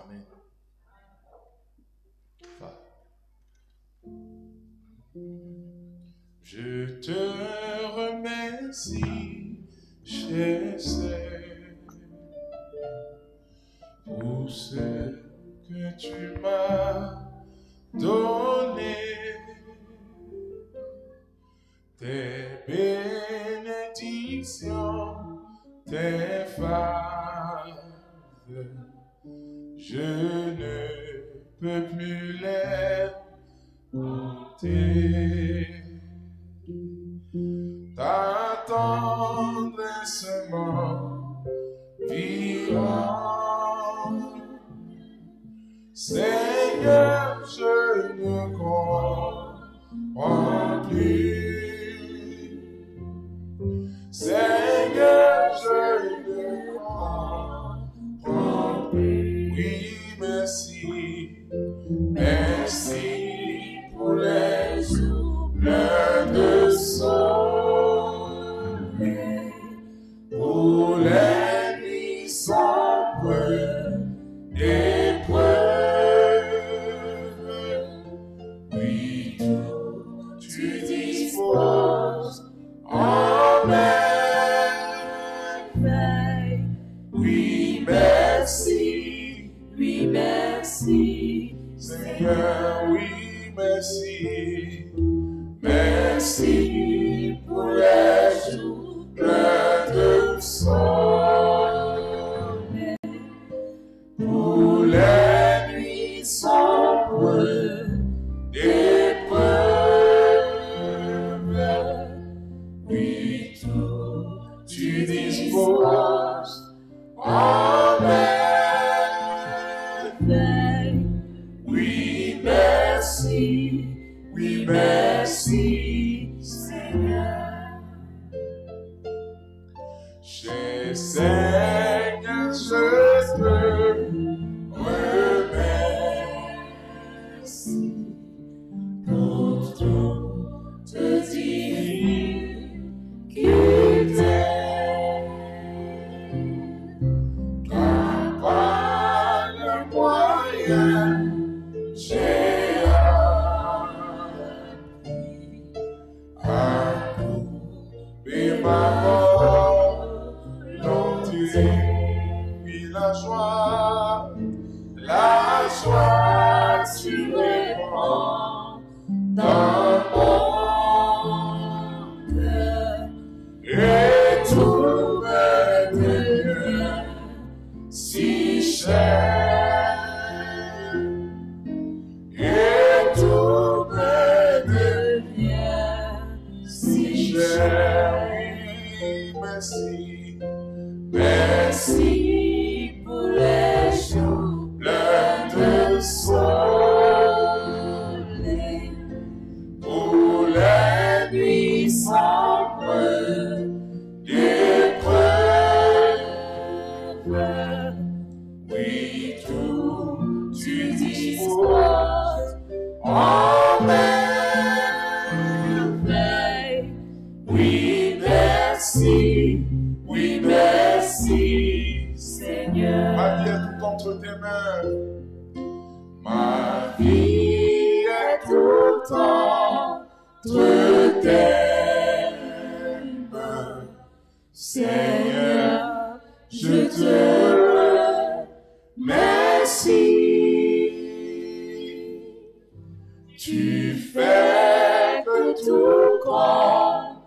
Amen. Je te remercie, cher Seigneur, pour ce que tu m'as donné, tes bénédictions, tes faveurs, je ne peux plus les compter. Ta tendresse m'environne, Seigneur, je ne comprends plus. Seigneur, je ne comprends plus. Oui, merci, merci pour les jours pleins de soleil, pour les nuits sombres d'épreuves. Oui, tout tu disposes en merveille. Oui, merci, Seigneur, oui, merci. Merci pour les jours pleins de soleil, pour les nuits sombres d'épreuves. Oui, tout tu disposes en merveille. Oui, merci, Seigneur. Cher Seigneur, je te remercie pour toute difficulté, car par le moyen j'ai appris à couper ma volonté. Puis la joie tu répands dans mon cœur, et tout me devient si cher, et tout me devient si cher. Oui, merci pour les jours pleins de soleil, pour les nuits sombres d'épreuves. Oui, tout tu disposes en merveille. Oui, merci, Seigneur. Ma vie est tout entre tes mains. Ma vie est tout entre tes mains. Seigneur, je te remercie. Tu fais que tout concourt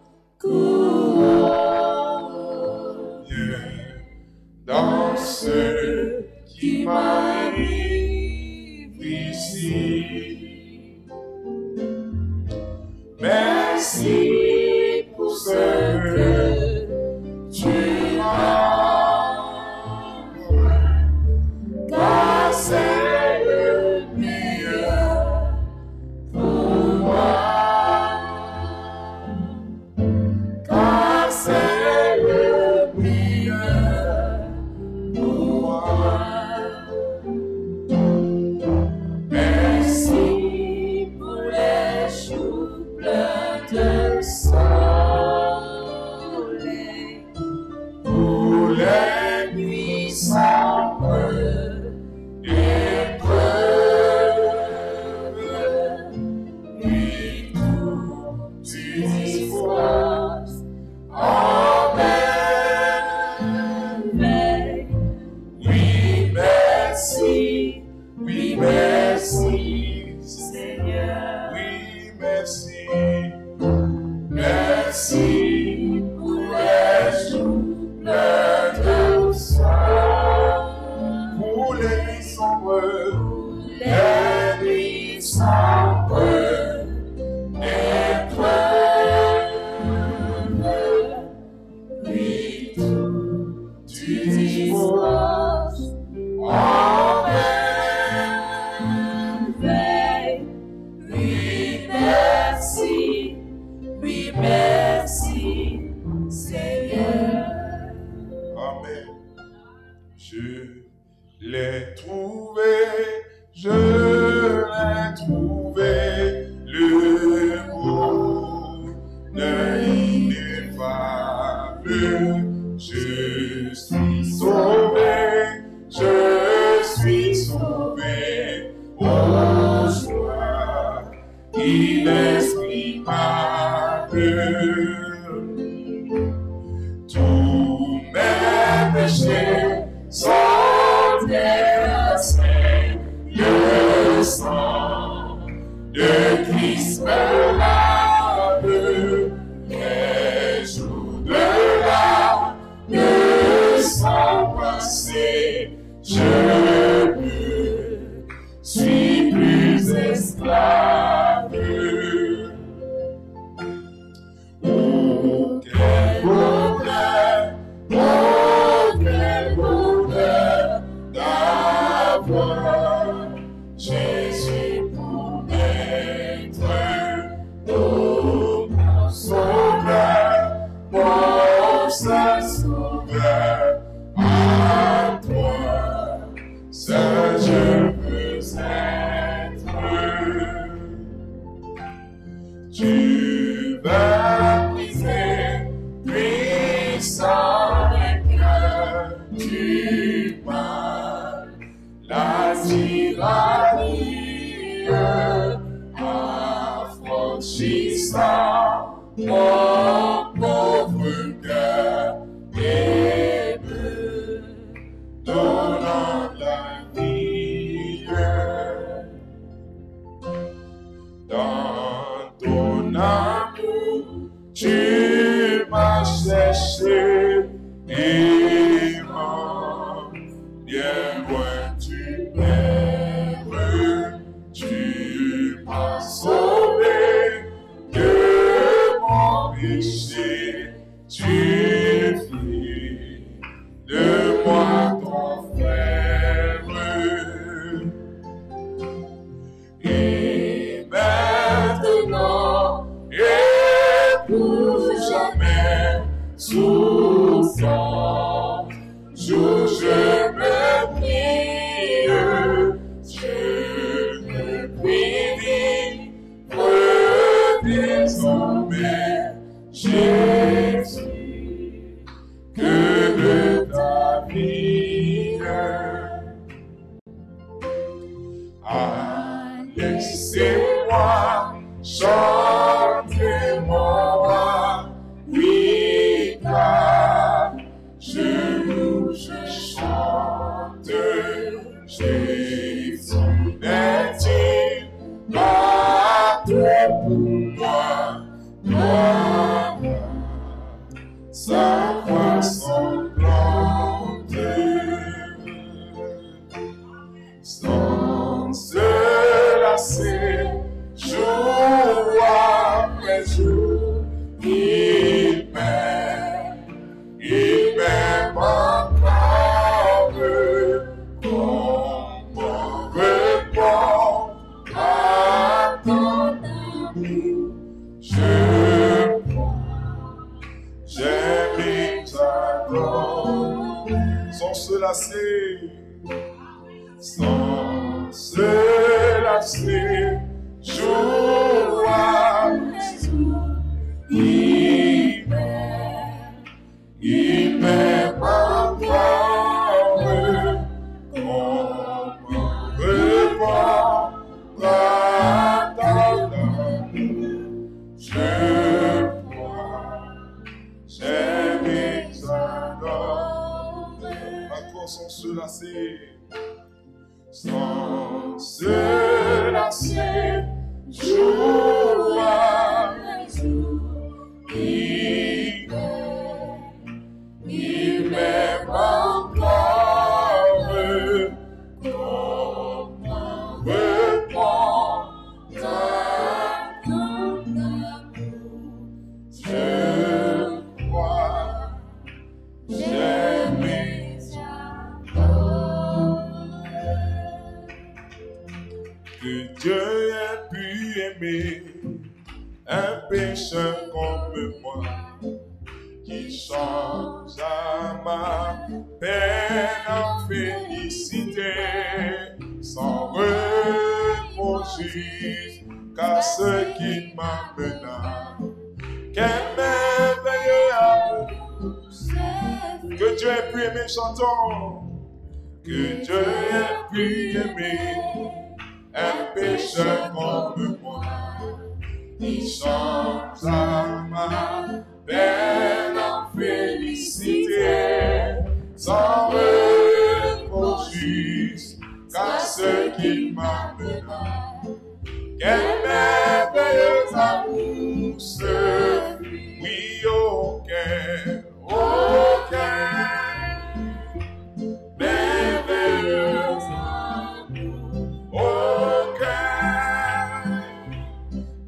dans ce qui m'arrive ici. Merci pour ce que tu m'envoies, car c'est le meilleur pour moi, car c'est le meilleur pour moi. merci, oui, merci, Seigneur. Oui, merci. Merci pour les jours pleins de sang. Pour les nuits sombres, Les nuits sombres, épreuves, oui, tu disposes en merveille. Oui, merci, oui, merci, Seigneur. amen. Je l'ai trouvé, je l'ai trouvé, le bonheur ineffable. Je suis sauvé, je suis sauvé, oh joie inexprimable. Tous mes péchés sont effacés, le sang de Christ me lave, les jours de larmes sont passés, je ne suis plus esclave. Oh, quel bonheur, oh, quel bonheur d'avoir Jésus pour maître, oh, mon sauveur, mon seul sauveur, à toi, seul je veux être. Tu vas briser, puissant les cœurs, tu parles, la tyrannie, affranchissant mon pauvre cœur, et me donnant la vie. Dans ton amour, tu m'as cherché et bien loin tu m'aimes, tu m'as sauvé de mon péché, tu fais de moi ton frère. Et maintenant, et pour jamais, sous son jour, je me prie, je me prie, désormais, Jésus, que de ta vie. Laissez-moi chanter mon roi, oui, car je chante, Jésus est-il partout pour moi, sa voix sanglante, sans se lasser, jour après jour, il m'aime encore, comme on répond à ton amour, je crois, j'aime et j'adore, sans se lasser, sans se lasser, jour après jour, il m'aime encore, comme on répond à ton amour, je crois, j'aime et j'adore, encore sans se lasser, sans se lasser, jour après jour, il m'aime encore, comme un reprend ton amour. Je crois, j'aime que Dieu ait pu aimer un pécheur comme moi, qui change à ma peine en félicité, sans reproche qu'à ce qui m'amena. Quel merveilleux amour que Dieu ait pu aimer, chantons, que Dieu ait pu aimer un pécheur comme moi, qui change à ma peine en félicité, sans reproche qu'à ce qui m'amena. Quel merveilleux amour ce oui auquel, merveilleux amour,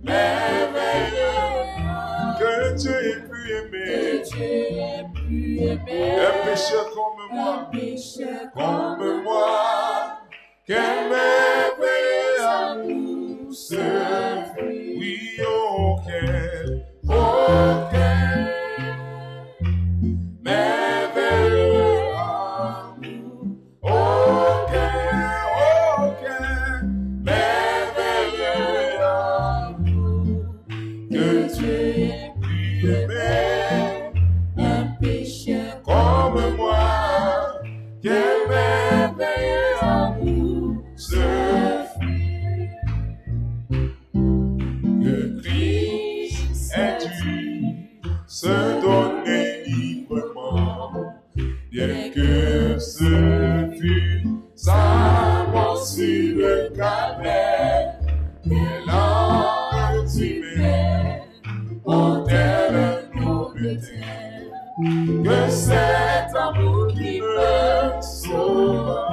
merveilleux que Dieu ait pu aimer, un pécheur comme moi, quel merveilleux amour ce oui auquel, merveilleux amour, merveilleux amour que Dieu ait pu aimer un pécheur comme moi, quel merveilleux amour ce fut, que Christ ait dû se donner librement, bien que ce fût sa mort sur le calvaire, qu'elle a ultimé pour tel un noble terre, que cet amour qui me sauva.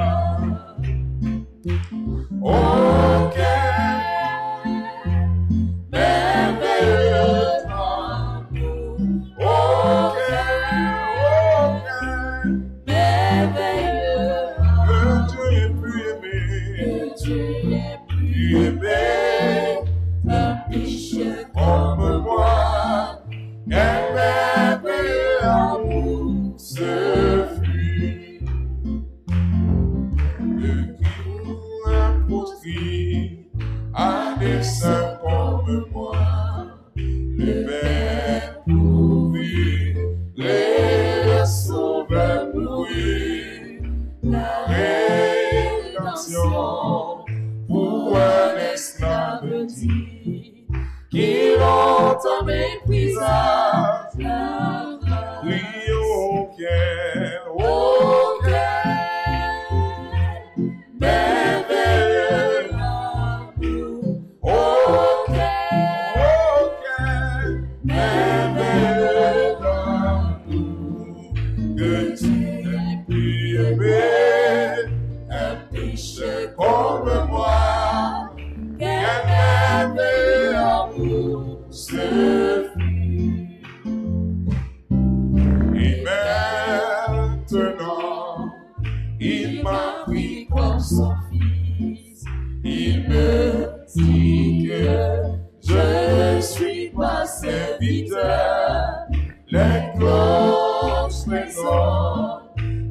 Oh, quel merveilleux amour, oh, quel merveilleux amour, que Dieu ait pu aimer un pécheur comme moi, quel merveilleux amour ce fut, que tout imposé à des saints comme moi, le Père pouvait, le Sauveur mourut, la rédemption pour un esclave dit, qui longtemps méprisa la grâce. Oui, auquel merveilleux amour, auquel merveilleux amour, que Dieu ait pu aimer un pécheur comme moi, quel merveilleux amour ce fut. Et maintenant, il m'a pris comme son fils. Il me dit que je ne suis pas serviteur. Les cloches résonnent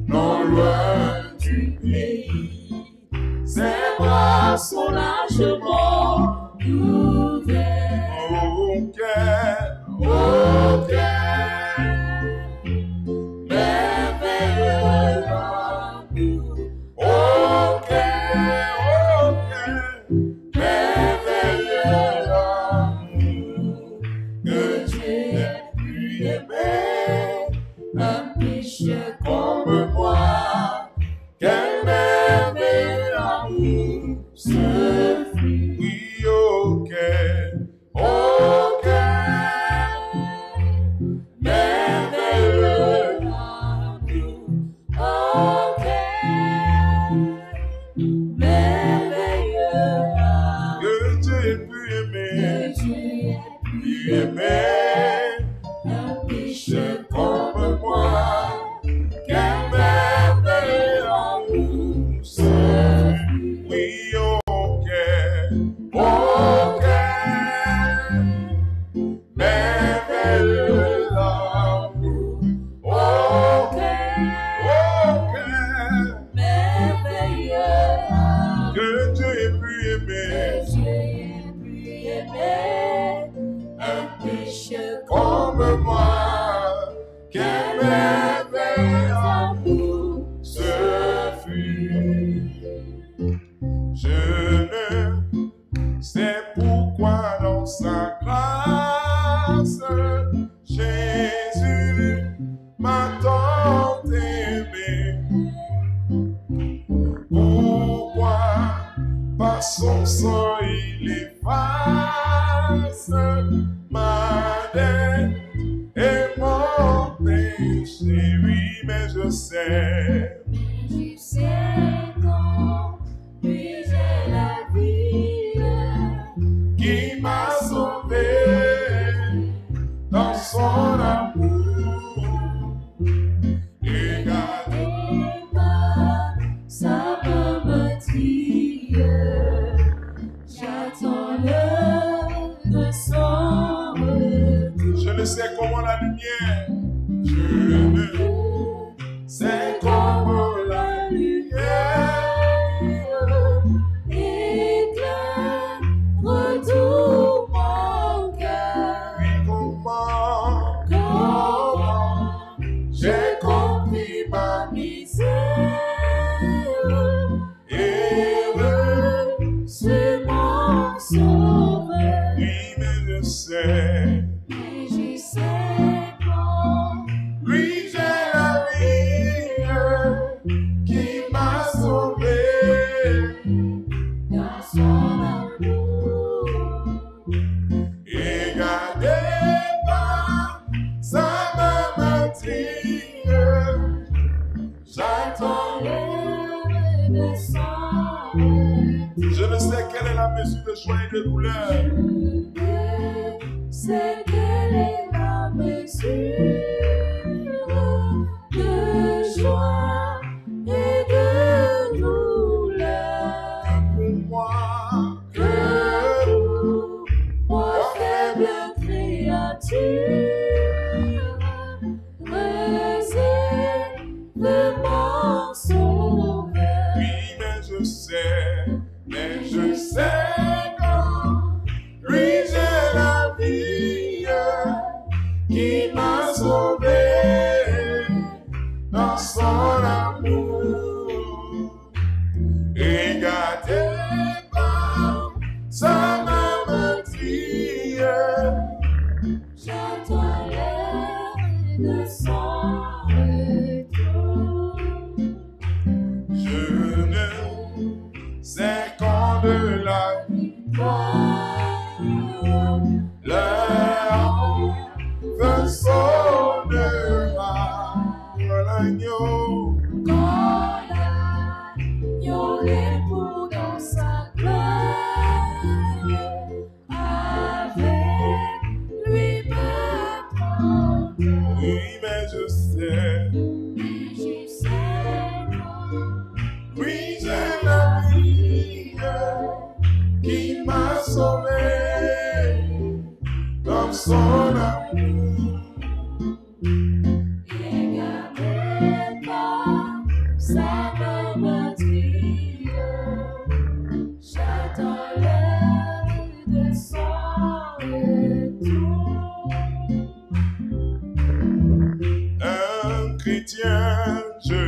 non loin du pays. Ses bras sont largement ouverts. Merveilleux amour, merveilleux amour, que Dieu ait pu aimer un pécheur comme moi, quel merveilleux amour. aimé un pécheur comme moi. Quel merveilleux amour ce fut. Je ne sais pourquoi dans sa grâce Jésus m'a tant aimé. Pourquoi par son sang il efface ma dette et mon péché. Oui, mais je sais quand lui j'ai la vie qui m'a sauvé dans son amour. Et gardez pas sa main tire. J'attends l'heure de son retour. Je ne sais comment la lumière. Je ne sais comment la lumière éclaire retour mon cœur. Oui, comment j'ai compris ma misère. Heureux, c'est mon sauveur. Oui, mais je sais. Mais je sais quand lui j'ai la vie qui m'a sauvé dans son amour. Et gardez pas sa main tire. J'attends l'heure de son retour. Je ne sais quelle est la mesure de joie et de douleur. Je sais quelle est la mesure de joie et de douleur. Pour moi, faible créature, réserve mon sauveur. Oui, mais je sais quand lui j'ai la vie qui m'a sauvé dans son amour. Et gardez pas sa main tire. J'attends l'heure de son retour. Je ne sais quand de la victoire l'heure feu sonnera. L'agneau, quand l'agneau l'époux dans sa gloire, avec lui me prendre. Oui, mais je sais quand oui, j'ai la vie qui m'a sauvé dans son amour. Et gardez pas sa main tire. J'attends l'heure de son retour. Un chrétien, je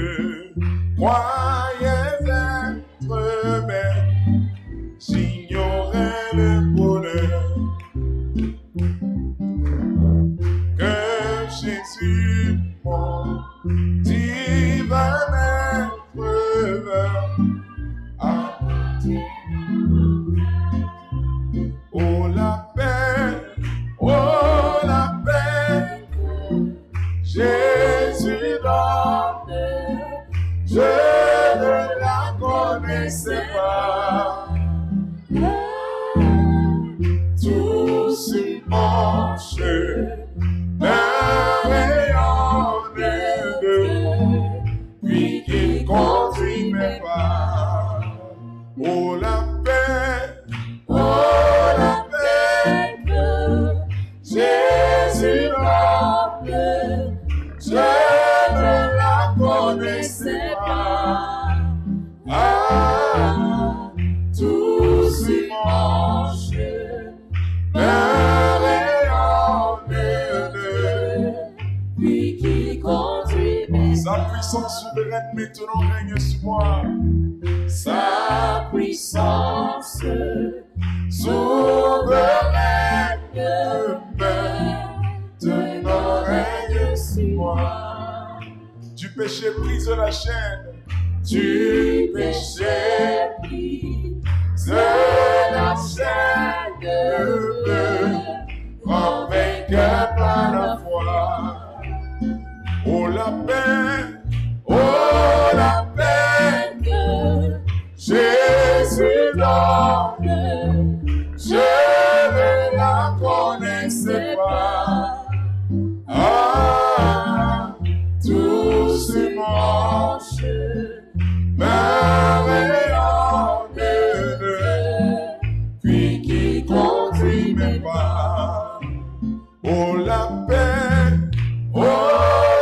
croyais être bête, j'ignorais le bonheur que Jésus, mon divin maître, a apporté. Oh la paix, Jésus donne, je ne la connaissais pas. Tout sur mon chemin rayonne de lui qui conduit mes pas. Oh la paix, Jésus donne, je ne la connaissais pas. Ah, tout ton nom règne sur moi. Sa puissance souveraine maintenant règne sur moi. Du péché brise la chaîne. Du péché brise la chaîne, rend vainqueur par la foi. Oh la paix, Oh la paix que Jésus donne, je ne la connaissais pas. Ah, tout ce manche merveilleux de Dieu, puis qui conduit mes pas. oh la paix, Oh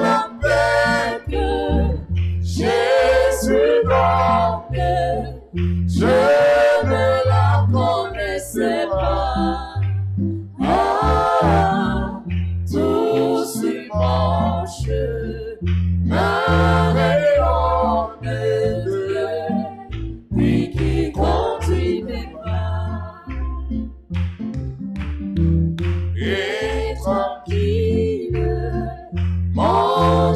la paix que Jésus donne, je ne la connaissais pas. Ah, tout dimanche, merveilleux de Dieu, lui qui conduit mes pas. Et tranquille, mon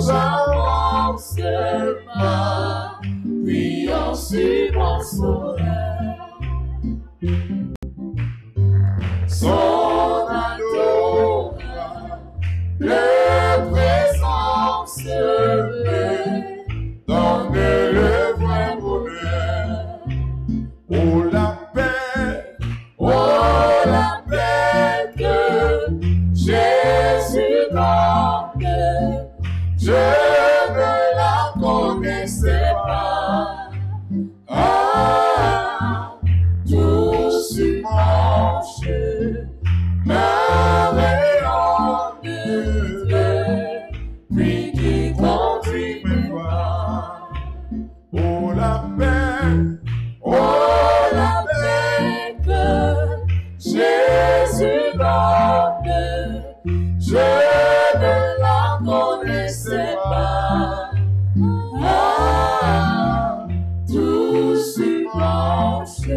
avancement, puis ensuite mon sauveur. Son adorable présence donne le vrai bonheur. oh la paix, Oh la paix que Jésus donne, je ne la connaissais pas. Ah, tout dimanche, merveilleux de Dieu, lui qui conduit mes pas. oh la paix, Oh la paix que Jésus donne, je ne la connaissais pas. Ah, tout dimanche,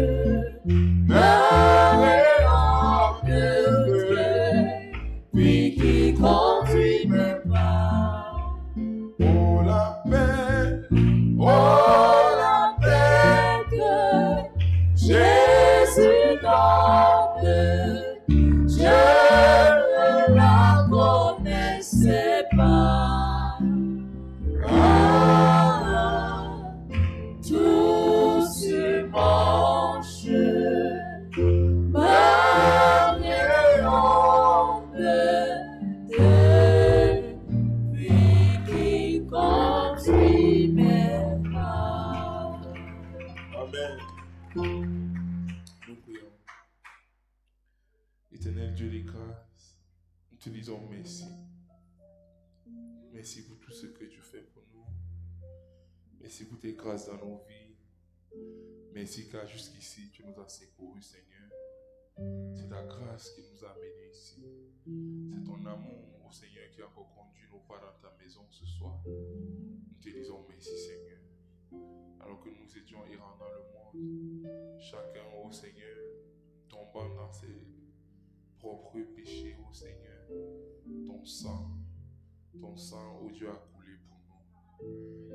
merveilleux de Dieu, puis qui conduit mes pas. oh la paix, Oh la paix que Jésus donne, je ne la connaissais pas. Ah, tout dimanche, merveilleux de lui qui conduit mes pas. amen. Nous prions. Éternel Dieu des grâces, nous te disons merci. Merci pour tout ce que tu fais pour nous. Merci pour tes grâces dans nos vies. Merci car jusqu'ici tu nous as secourus, Seigneur. C'est ta grâce qui nous a amenés ici. C'est ton amour, ô Seigneur, qui a reconduit nos pas dans ta maison ce soir. Nous te disons merci, Seigneur. Alors que nous étions errants dans le monde, chacun, ô Seigneur, tombant dans ses propres péchés, ô Seigneur, ton sang, ô Dieu, a coulé pour nous.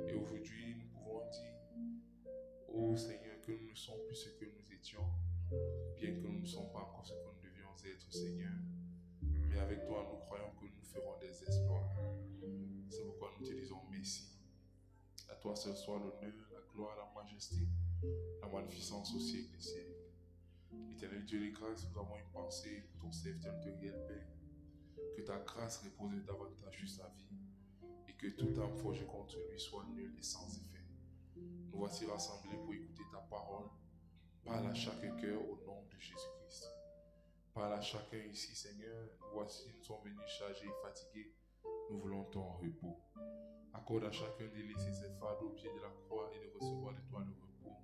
Et aujourd'hui, nous pouvons dire, ô Seigneur, que nous ne sommes plus ce que nous étions, bien que nous ne sommes pas encore ce que nous devions être, Seigneur. Mais avec toi, nous croyons que nous ferons des exploits. C'est pourquoi nous te disons merci. À toi seul soit l'honneur, la gloire, la majesté, la magnificence au siècle des siècles. Éternel Dieu des grâces, nous avons une pensée pour ton serviteur de réel Père. Que ta grâce repose davantage sur sa vie et que toute âme forgée contre lui soit nulle et sans effet. Nous voici rassemblés pour écouter ta parole. Parle à chaque cœur au nom de Jésus-Christ. Parle à chacun ici, Seigneur. Nous voici, nous sommes venus chargés et fatigués. Nous voulons ton repos. Accorde à chacun de laisser ses fardeaux au pied de la croix et de recevoir de toi le repos.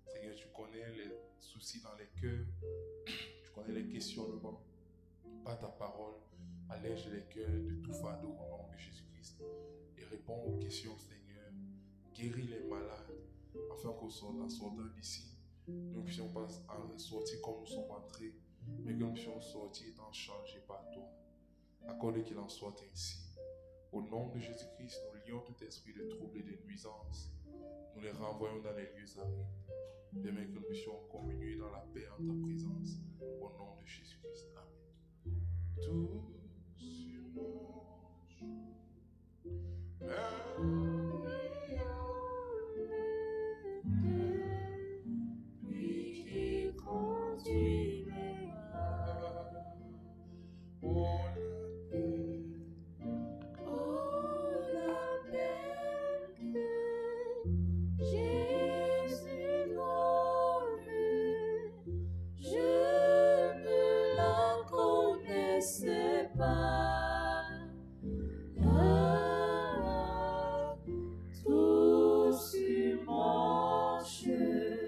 Seigneur, tu connais les soucis dans les cœurs. Tu connais les questionnements. Par ta parole, allège les cœurs de tout fardeau au nom de Jésus-Christ. Et réponds aux questions, Seigneur, guéris les malades, afin qu'en sortant d'ici, nous ne puissions pas sortir comme nous sommes entrés, mais que nous puissions sortir étant changés par toi. Accorde qu'il en soit ainsi. Au nom de Jésus-Christ, nous lions tout esprit de trouble et de nuisance. Nous les renvoyons dans les lieux arides. Permets que nous puissions communier dans la paix en ta présence. Au nom de Jésus-Christ. Amen. Tout sur mon jour. Lui qui conduit mes pas. Oh La paix que Jésus donne, je ne la connaissais pas. Tout sur mon chemin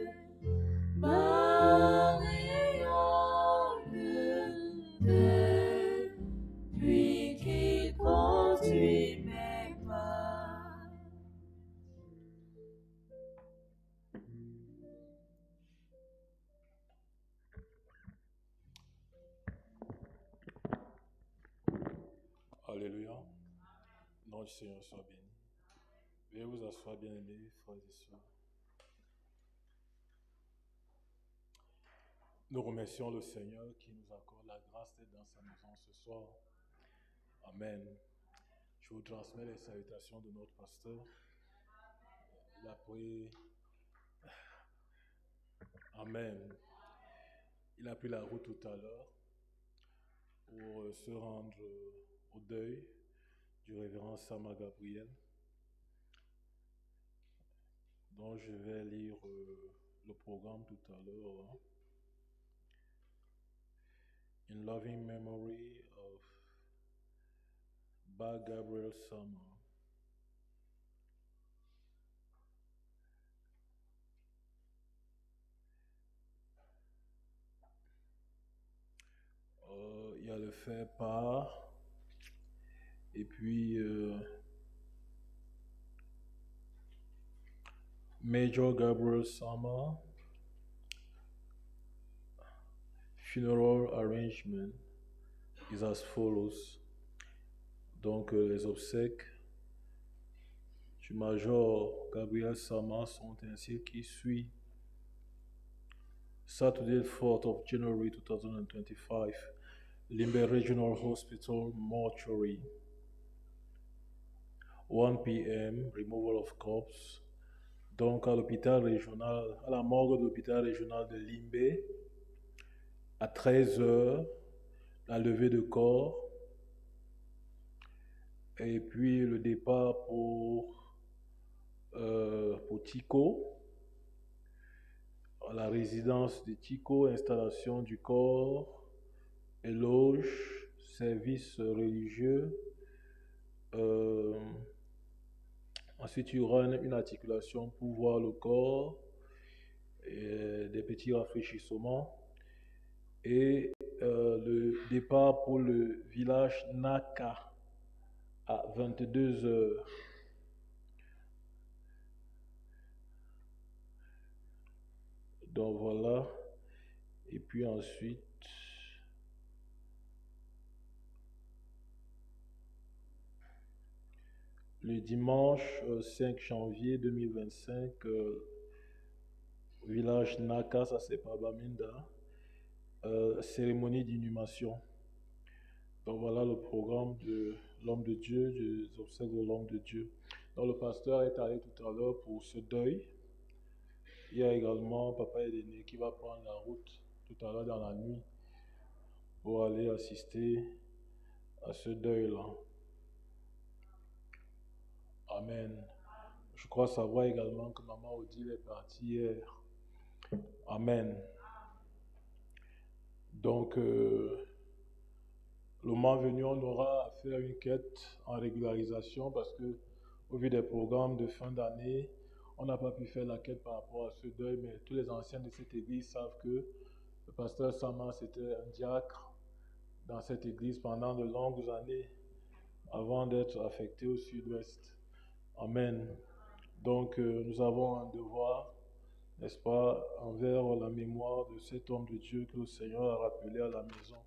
rayonne de lui qui conduit mes pas. Alléluia. Nom du Seigneur soit béni. Veuillez vous asseoir, bien-aimés, frères et sœurs. Nous remercions le Seigneur qui nous accorde la grâce d'être dans sa maison ce soir. Amen. Je vous transmets les salutations de notre pasteur. Il a pris... Amen. Il a pris la route tout à l'heure pour se rendre au deuil du révérend Sama Gabriel, dont je vais lire le programme tout à l'heure. In loving memory of Ba Gabriel Sama. Il y a le fait par, et puis Major Gabriel Sama, funeral arrangement is as follows. Donc les obsèques du Major Gabriel Sama sont ainsi qui suit. Saturday, 4th of January 2025, Limbe Regional Hospital Mortuary. 1 p.m. removal of corpse. Donc à l'hôpital régional, à la morgue de l'hôpital régional de Limbe, à 13h, la levée de corps. Et puis le départ pour Tico, à la résidence de Tico, installation du corps, éloge, service religieux. Ensuite, il y aura une articulation pour voir le corps, et des petits rafraîchissements. Et le départ pour le village Naka à 22h. Donc voilà. Et puis ensuite, le dimanche 5 janvier 2025, village Naka, ça c'est pas Baminda, cérémonie d'inhumation. Donc voilà le programme de l'homme de Dieu, des obsèques de l'homme de Dieu. Donc le pasteur est allé tout à l'heure pour ce deuil. Il y a également Papa Edéné qui va prendre la route tout à l'heure dans la nuit pour aller assister à ce deuil-là. Amen. Je crois savoir également que Maman Odile est partie hier. Amen. Donc, le moment venu, on aura à faire une quête en régularisation parce que, au vu des programmes de fin d'année, on n'a pas pu faire la quête par rapport à ce deuil, mais tous les anciens de cette église savent que le pasteur Sama, c'était un diacre dans cette église pendant de longues années avant d'être affecté au sud-ouest. Amen. Donc, nous avons un devoir, n'est-ce pas, envers la mémoire de cet homme de Dieu que le Seigneur a rappelé à la maison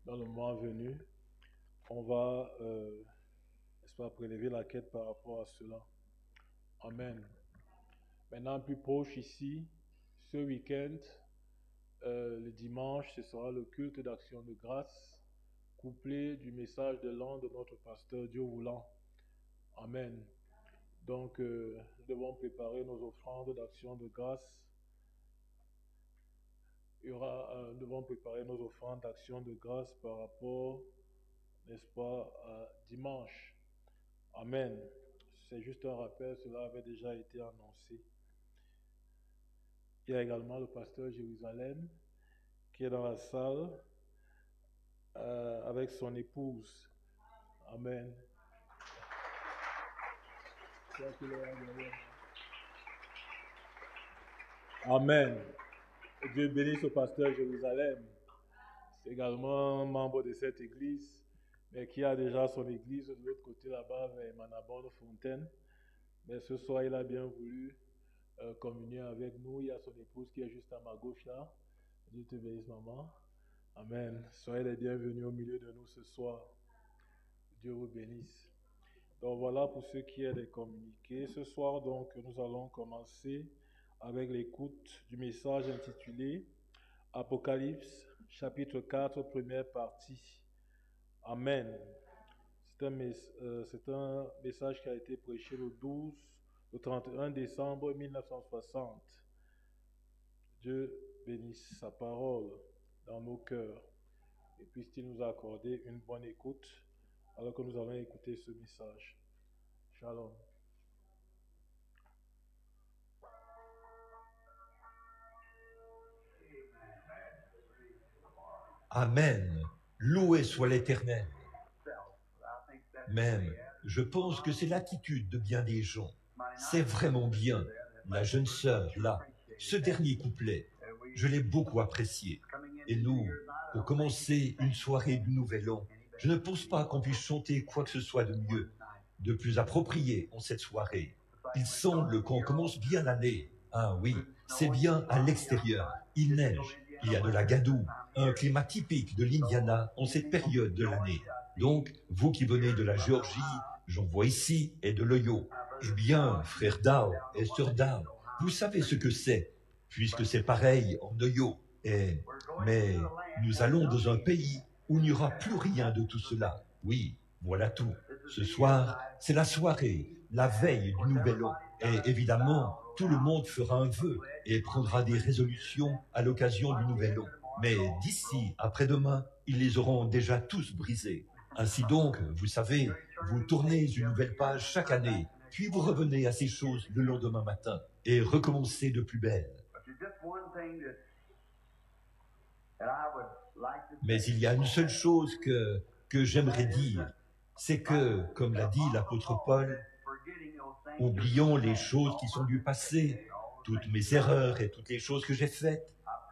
dans le mois venu. On va, n'est-ce pas, prélever la quête par rapport à cela. Amen. Maintenant, plus proche ici, ce week-end, le dimanche, ce sera le culte d'action de grâce, couplé du message de l'an de notre pasteur Dieu voulant. Amen. Donc, nous devons préparer nos offrandes d'action de grâce. Nous devons préparer nos offrandes d'action de grâce par rapport, n'est-ce pas, à dimanche. Amen. C'est juste un rappel, cela avait déjà été annoncé. Il y a également le pasteur Jérusalem qui est dans la salle avec son épouse. Amen. Amen. Dieu bénisse le pasteur Jérusalem. C'est également un membre de cette église, mais qui a déjà son église de l'autre côté là-bas, vers Manabonne Fontaine. Mais ce soir, il a bien voulu communier avec nous. Il y a son épouse qui est juste à ma gauche là. Dieu te bénisse, maman. Amen. Soyez les bienvenus au milieu de nous ce soir. Dieu vous bénisse. Donc voilà pour ce qui est des communiqués. Ce soir, donc, nous allons commencer avec l'écoute du message intitulé Apocalypse, chapitre 4, première partie. Amen. C'est un message qui a été prêché le 31 décembre 1960. Dieu bénisse sa parole dans nos cœurs et puisse-t-il nous accorder une bonne écoute alors que nous allons écouter ce message. Shalom. Amen. Loué soit l'Éternel. Même, je pense que c'est l'attitude de bien des gens. C'est vraiment bien. La jeune sœur, là, ce dernier couplet, je l'ai beaucoup apprécié. Et nous, pour commencer une soirée du Nouvel An, je ne pense pas qu'on puisse chanter quoi que ce soit de mieux, de plus approprié en cette soirée. Il semble qu'on commence bien l'année. Ah oui, c'est bien à l'extérieur. Il neige, il y a de la gadoue, un climat typique de l'Indiana en cette période de l'année. Donc, vous qui venez de la Géorgie, j'en vois ici, et de l'Ohio. Eh bien, frère Dao et sœur Dao, vous savez ce que c'est, puisque c'est pareil en Ohio. Mais nous allons dans un pays où il n'y aura plus rien de tout cela. Oui, voilà tout. Ce soir, c'est la soirée, la veille du Nouvel An. Et évidemment, tout le monde fera un vœu et prendra des résolutions à l'occasion du Nouvel An. Mais d'ici après-demain, ils les auront déjà tous brisés. Ainsi donc, vous savez, vous tournez une nouvelle page chaque année, puis vous revenez à ces choses le lendemain matin et recommencez de plus belle. Mais il y a une seule chose que j'aimerais dire, c'est que, comme l'a dit l'apôtre Paul, oublions les choses qui sont du passé, toutes mes erreurs et toutes les choses que j'ai faites.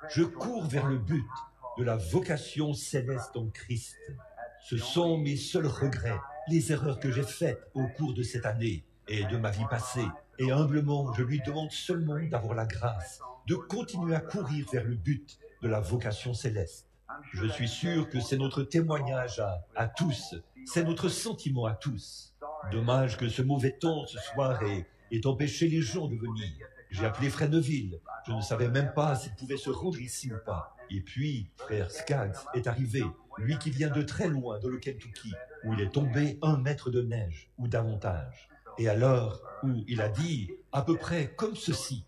Je cours vers le but de la vocation céleste en Christ. Ce sont mes seuls regrets, les erreurs que j'ai faites au cours de cette année et de ma vie passée. Et humblement, je lui demande seulement d'avoir la grâce de continuer à courir vers le but de la vocation céleste. Je suis sûr que c'est notre témoignage à tous, c'est notre sentiment à tous. Dommage que ce mauvais temps ce soir ait empêché les gens de venir. J'ai appelé frère Neville, je ne savais même pas s'il pouvait se rendre ici ou pas. Et puis, frère Skaggs est arrivé, lui qui vient de très loin dans le Kentucky, où il est tombé 1 mètre de neige ou davantage. Et alors, où il a dit à peu près comme ceci.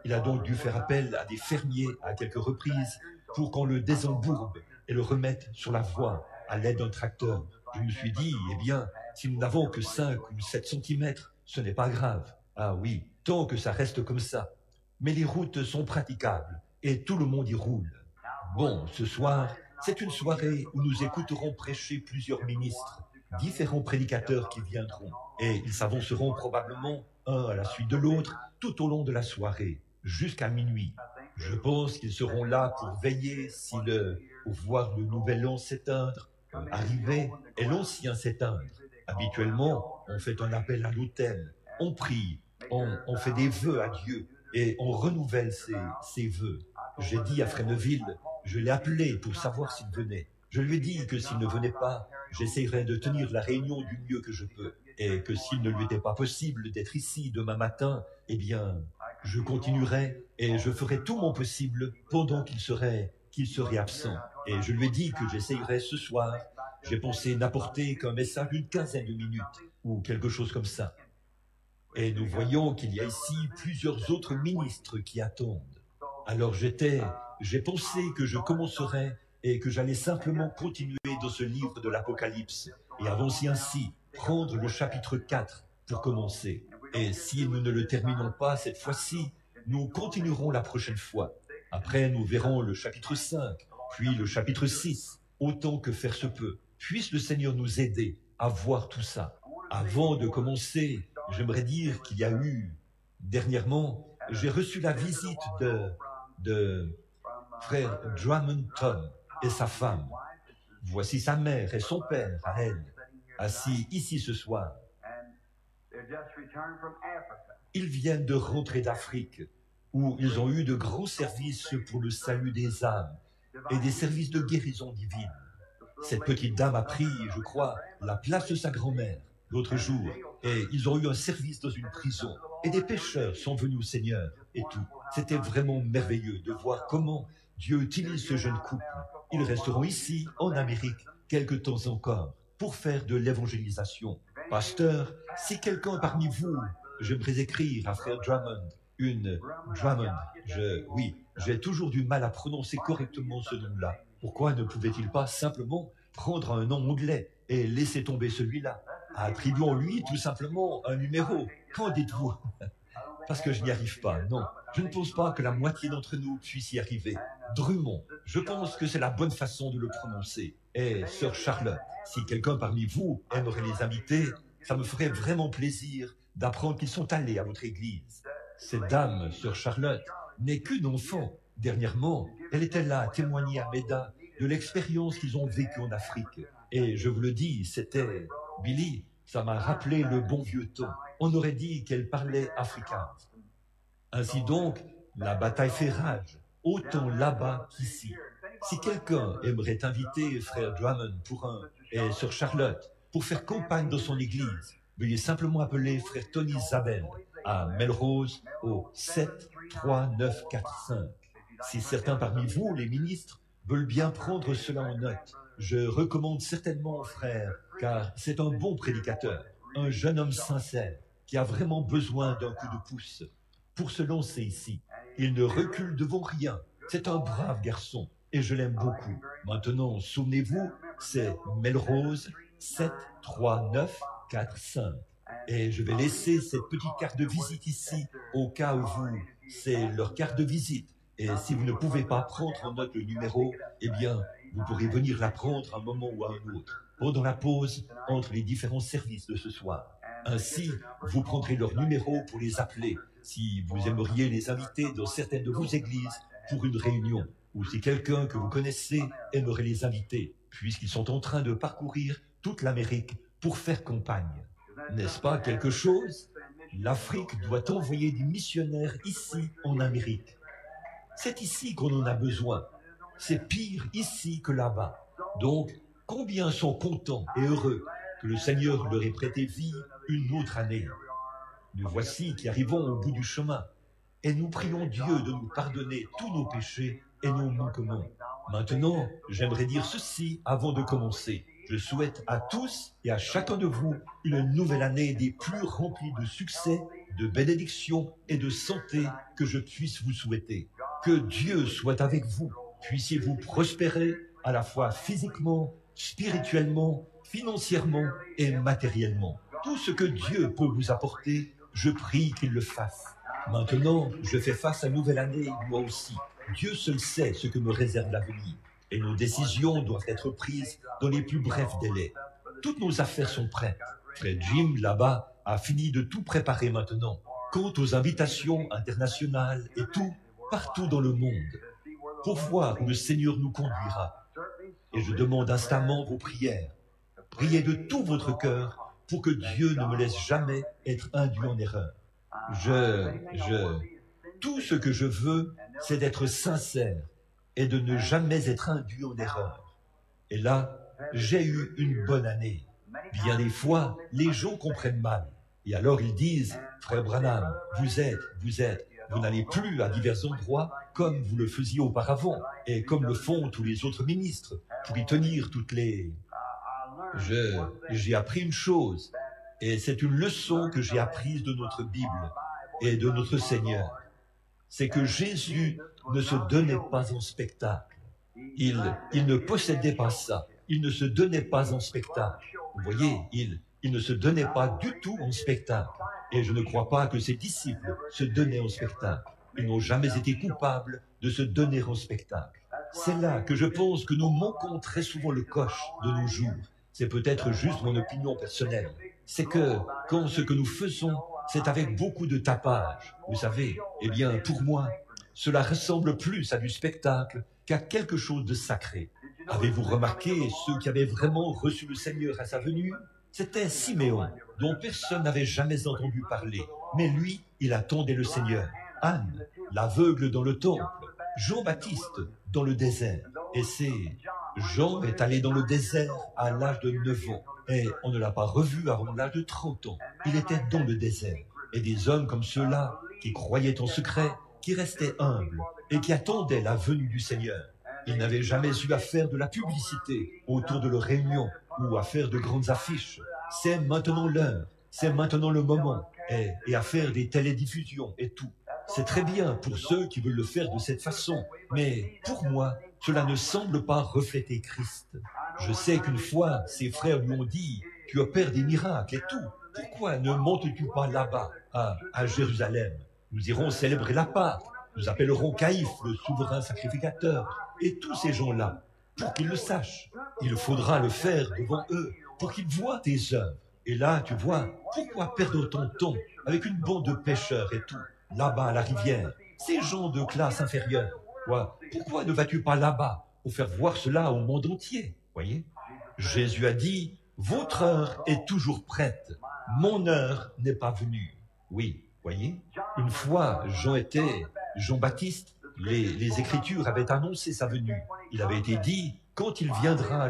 Il a donc dû faire appel à des fermiers à quelques reprises pour qu'on le désembourbe et le remette sur la voie à l'aide d'un tracteur. Je me suis dit, eh bien, si nous n'avons que 5 ou 7 centimètres, ce n'est pas grave. Ah oui, tant que ça reste comme ça. Mais les routes sont praticables et tout le monde y roule. Bon, ce soir, c'est une soirée où nous écouterons prêcher plusieurs ministres, différents prédicateurs qui viendront. Et ils s'avanceront probablement, un à la suite de l'autre, tout au long de la soirée, jusqu'à minuit. Je pense qu'ils seront là pour veiller pour voir le nouvel an s'éteindre, arriver et l'ancien s'éteindre. Habituellement, on fait un appel à l'autel, on prie, on fait des vœux à Dieu et on renouvelle ses vœux. J'ai dit à Frère Neville, je l'ai appelé pour savoir s'il venait. Je lui ai dit que s'il ne venait pas, j'essayerais de tenir la réunion du mieux que je peux. Et que s'il ne lui était pas possible d'être ici demain matin, eh bien, je continuerai et je ferai tout mon possible pendant qu'il serait absent. Et je lui ai dit que j'essayerais ce soir. J'ai pensé n'apporter qu'un message d'une quinzaine de minutes ou quelque chose comme ça. Et nous voyons qu'il y a ici plusieurs autres ministres qui attendent. Alors j'ai pensé que je commencerais et que j'allais simplement continuer dans ce livre de l'Apocalypse et avancer ainsi, prendre le chapitre 4 pour commencer. Et si nous ne le terminons pas cette fois-ci, nous continuerons la prochaine fois. Après, nous verrons le chapitre 5, puis le chapitre 6, autant que faire se peut. Puisse le Seigneur nous aider à voir tout ça. Avant de commencer, j'aimerais dire qu'il y a eu, dernièrement, j'ai reçu la visite de frère Drummond Tom et sa femme. Voici sa mère et son père à elle, assis ici ce soir. Ils viennent de rentrer d'Afrique, où ils ont eu de grands services pour le salut des âmes et des services de guérison divine. Cette petite dame a pris, je crois, la place de sa grand-mère l'autre jour, et ils ont eu un service dans une prison, et des pécheurs sont venus au Seigneur, et tout. C'était vraiment merveilleux de voir comment Dieu utilise ce jeune couple. Ils resteront ici, en Amérique, quelque temps encore, pour faire de l'évangélisation. Pasteur, si quelqu'un parmi vous, j'aimerais écrire à frère Drummond, Drummond, oui, j'ai toujours du mal à prononcer correctement ce nom-là. Pourquoi ne pouvait-il pas simplement prendre un nom anglais et laisser tomber celui-là? Attribuons-lui tout simplement un numéro. Qu'en dites-vous? Parce que je n'y arrive pas, non. Je ne pense pas que la moitié d'entre nous puisse y arriver. Drummond, je pense que c'est la bonne façon de le prononcer. Et sœur Charlotte, si quelqu'un parmi vous aimerait les inviter, ça me ferait vraiment plaisir d'apprendre qu'ils sont allés à votre église. Cette dame, sœur Charlotte, n'est qu'une enfant. Dernièrement, elle était là à témoigner à Meda de l'expérience qu'ils ont vécue en Afrique. Et je vous le dis, c'était... Billy, ça m'a rappelé le bon vieux temps. On aurait dit qu'elle parlait africain. Ainsi donc, la bataille fait rage, autant là-bas qu'ici. Si quelqu'un aimerait inviter frère Drummond et sœur Charlotte pour faire campagne dans son église, veuillez simplement appeler frère Tony Zabel à Melrose au 73945. Si certains parmi vous, les ministres, veulent bien prendre cela en note, je recommande certainement frère, car c'est un bon prédicateur, un jeune homme sincère, qui a vraiment besoin d'un coup de pouce pour se lancer ici. Il ne recule devant rien. C'est un brave garçon et je l'aime beaucoup. Maintenant, souvenez-vous, c'est Melrose 73945. Et je vais laisser cette petite carte de visite ici au cas où c'est leur carte de visite. Et si vous ne pouvez pas prendre en note le numéro, eh bien, vous pourrez venir la prendre à un moment ou à un autre, pendant la pause entre les différents services de ce soir. Ainsi, vous prendrez leur numéro pour les appeler, si vous aimeriez les inviter dans certaines de vos églises pour une réunion, ou si quelqu'un que vous connaissez aimerait les inviter, puisqu'ils sont en train de parcourir toute l'Amérique pour faire campagne. N'est-ce pas quelque chose? L'Afrique doit envoyer des missionnaires ici en Amérique. C'est ici qu'on en a besoin. C'est pire ici que là-bas. Donc, combien sont contents et heureux que le Seigneur leur ait prêté vie une autre année. Nous voici qui arrivons au bout du chemin, et nous prions Dieu de nous pardonner tous nos péchés et nos manquements. Maintenant, j'aimerais dire ceci avant de commencer. Je souhaite à tous et à chacun de vous une nouvelle année des plus remplies de succès, de bénédictions et de santé que je puisse vous souhaiter. Que Dieu soit avec vous. Puissiez-vous prospérer à la fois physiquement, spirituellement, financièrement et matériellement. Tout ce que Dieu peut vous apporter, je prie qu'il le fasse. Maintenant, je fais face à une nouvelle année, moi aussi. Dieu seul sait ce que me réserve l'avenir. Et nos décisions doivent être prises dans les plus brefs délais. Toutes nos affaires sont prêtes. Frère Jim, là-bas, a fini de tout préparer maintenant. Quant aux invitations internationales et tout, partout dans le monde, pour voir où le Seigneur nous conduira. Et je demande instamment vos prières. Priez de tout votre cœur pour que Dieu ne me laisse jamais être induit en erreur. Tout ce que je veux, c'est d'être sincère et de ne jamais être induit en erreur. Et là, j'ai eu une bonne année. Bien des fois, les gens comprennent mal. Et alors ils disent, frère Branham, vous n'allez plus à divers endroits comme vous le faisiez auparavant et comme le font tous les autres ministres pour y tenir toutes les... J'ai appris une chose, et c'est une leçon que j'ai apprise de notre Bible et de notre Seigneur. C'est que Jésus ne se donnait pas en spectacle. Il ne possédait pas ça. Il ne se donnait pas en spectacle. Vous voyez, il ne se donnait pas du tout en spectacle. Et je ne crois pas que ses disciples se donnaient en spectacle. Ils n'ont jamais été coupables de se donner en spectacle. C'est là que je pense que nous manquons très souvent le coche de nos jours. C'est peut-être juste mon opinion personnelle. C'est que quand ce que nous faisons, c'est avec beaucoup de tapage, vous savez, eh bien, pour moi, cela ressemble plus à du spectacle qu'à quelque chose de sacré. Avez-vous remarqué ceux qui avaient vraiment reçu le Seigneur à sa venue? C'était Siméon, dont personne n'avait jamais entendu parler. Mais lui, il attendait le Seigneur. Anne, l'aveugle dans le temple. Jean-Baptiste, dans le désert. Et Jean est allé dans le désert à l'âge de 9 ans. Et on ne l'a pas revu avant l'âge de 30 ans. Il était dans le désert. Et des hommes comme ceux-là, qui croyaient en secret, qui restaient humbles et qui attendaient la venue du Seigneur. Ils n'avaient jamais eu à faire de la publicité autour de leurs réunions ou à faire de grandes affiches. C'est maintenant l'heure, c'est maintenant le moment, et à faire des télédiffusions et tout. C'est très bien pour ceux qui veulent le faire de cette façon, mais pour moi, cela ne semble pas refléter Christ. Je sais qu'une fois, ses frères lui ont dit « Tu opères des miracles et tout. Pourquoi ne montes-tu pas là-bas, à Jérusalem? Nous irons célébrer la Pâque. Nous appellerons Caïphe, le souverain sacrificateur, et tous ces gens-là, pour qu'ils le sachent. Il faudra le faire devant eux, pour qu'ils voient tes œuvres. Et là, tu vois, pourquoi perdre ton temps avec une bande de pêcheurs et tout, là-bas à la rivière, ces gens de classe inférieure? Pourquoi ne vas-tu pas là-bas pour faire voir cela au monde entier? Voyez? Jésus a dit, votre heure est toujours prête. Mon heure n'est pas venue. Oui, voyez? Une fois, Jean-Baptiste, les Écritures avaient annoncé sa venue. Il avait été dit, quand il viendra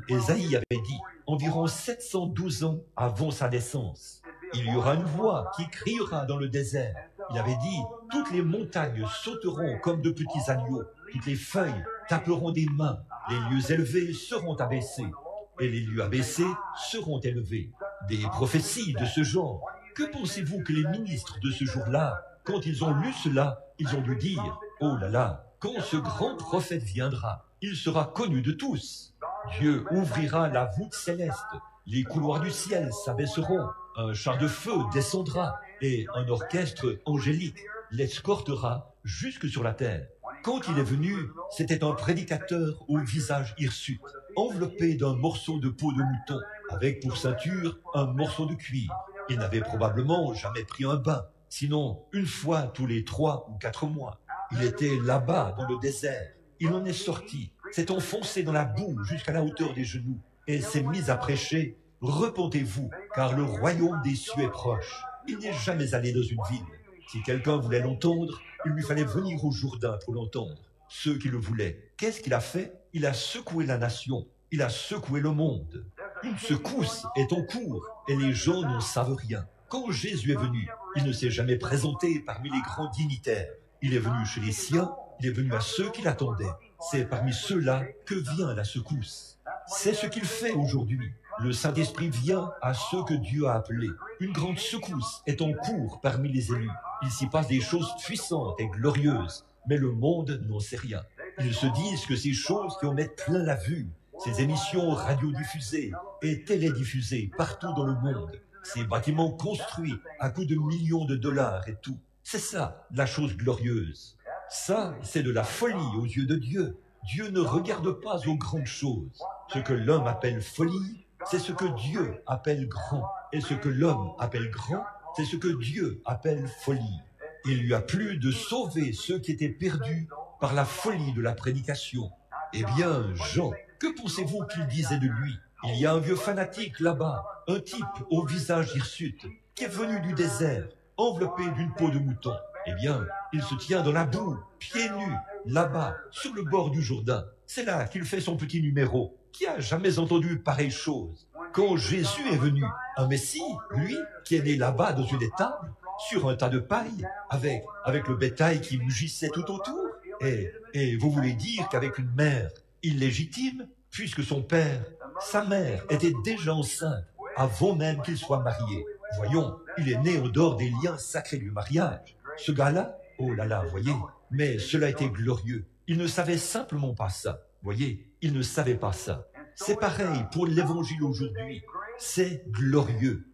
Ésaïe avait dit, environ 712 ans avant sa naissance, il y aura une voix qui criera dans le désert. Il avait dit, toutes les montagnes sauteront comme de petits agneaux, toutes les feuilles taperont des mains, les lieux élevés seront abaissés, et les lieux abaissés seront élevés. Des prophéties de ce genre. Que pensez-vous que les ministres de ce jour-là, quand ils ont lu cela, ils ont dû dire, oh là là, quand ce grand prophète viendra, il sera connu de tous. Dieu ouvrira la voûte céleste, les couloirs du ciel s'abaisseront, un char de feu descendra, et un orchestre angélique l'escortera jusque sur la terre. Quand il est venu, c'était un prédicateur au visage hirsute, enveloppé d'un morceau de peau de mouton, avec pour ceinture un morceau de cuir. Il n'avait probablement jamais pris un bain, sinon une fois tous les 3 ou 4 mois. Il était là-bas dans le désert. Il en est sorti, s'est enfoncé dans la boue jusqu'à la hauteur des genoux, et s'est mis à prêcher « Repentez-vous, car le royaume des cieux est proche ». Il n'est jamais allé dans une ville. Si quelqu'un voulait l'entendre, il lui fallait venir au Jourdain pour l'entendre. Ceux qui le voulaient, qu'est-ce qu'il a fait? Il a secoué la nation, il a secoué le monde. Une secousse est en cours, et les gens n'en savent rien. Quand Jésus est venu, il ne s'est jamais présenté parmi les grands dignitaires. Il est venu chez les siens, il est venu à ceux qui l'attendaient. C'est parmi ceux-là que vient la secousse. C'est ce qu'il fait aujourd'hui. Le Saint-Esprit vient à ceux que Dieu a appelés. Une grande secousse est en cours parmi les élus. Il s'y passe des choses puissantes et glorieuses, mais le monde n'en sait rien. Ils se disent que ces choses qui en mettent plein la vue, ces émissions radiodiffusées et télédiffusées partout dans le monde, ces bâtiments construits à coups de millions de dollars et tout, c'est ça, la chose glorieuse. Ça, c'est de la folie aux yeux de Dieu. Dieu ne regarde pas aux grandes choses. Ce que l'homme appelle folie, c'est ce que Dieu appelle grand. Et ce que l'homme appelle grand, c'est ce que Dieu appelle folie. Il lui a plu de sauver ceux qui étaient perdus par la folie de la prédication. Eh bien, Jean, que pensez-vous qu'il disait de lui? Il y a un vieux fanatique là-bas, un type au visage hirsute, qui est venu du désert enveloppé d'une peau de mouton. Eh bien, il se tient dans la boue, pieds nus, là-bas, sur le bord du Jourdain. C'est là qu'il fait son petit numéro. Qui a jamais entendu pareille chose? Quand Jésus est venu, un Messie, lui, qui est né là-bas dans une étable, sur un tas de paille, avec le bétail qui mugissait tout autour. Et vous voulez dire qu'avec une mère illégitime, puisque son père, sa mère, était déjà enceinte, avant même qu'il soit marié. Voyons, il est né en dehors des liens sacrés du mariage. Ce gars-là, oh là là, voyez, mais cela était glorieux. Il ne savait simplement pas ça. Voyez, il ne savait pas ça. C'est pareil pour l'évangile aujourd'hui. C'est glorieux.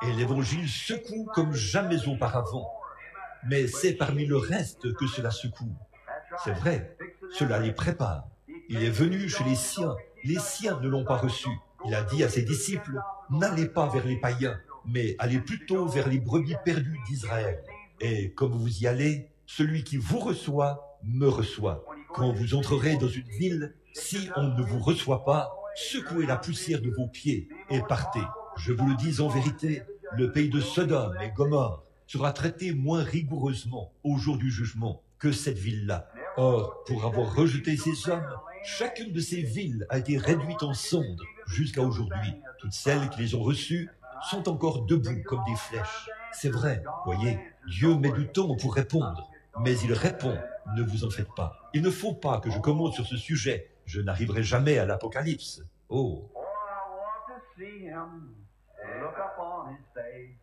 Et l'évangile secoue comme jamais auparavant. Mais c'est parmi le reste que cela secoue. C'est vrai, cela les prépare. Il est venu chez les siens ne l'ont pas reçu. Il a dit à ses disciples, n'allez pas vers les païens, mais allez plutôt vers les brebis perdues d'Israël. Et comme vous y allez, celui qui vous reçoit, me reçoit. Quand vous entrerez dans une ville, si on ne vous reçoit pas, secouez la poussière de vos pieds et partez. Je vous le dis en vérité, le pays de Sodome et Gomorrhe sera traité moins rigoureusement au jour du jugement que cette ville-là. Or, pour avoir rejeté ces hommes, chacune de ces villes a été réduite en cendres jusqu'à aujourd'hui. Toutes celles qui les ont reçues sont encore debout comme des flèches. C'est vrai, voyez, Dieu met du temps pour répondre, mais il répond, ne vous en faites pas. Il ne faut pas que je commente sur ce sujet, je n'arriverai jamais à l'Apocalypse. Oh, Look upon his face,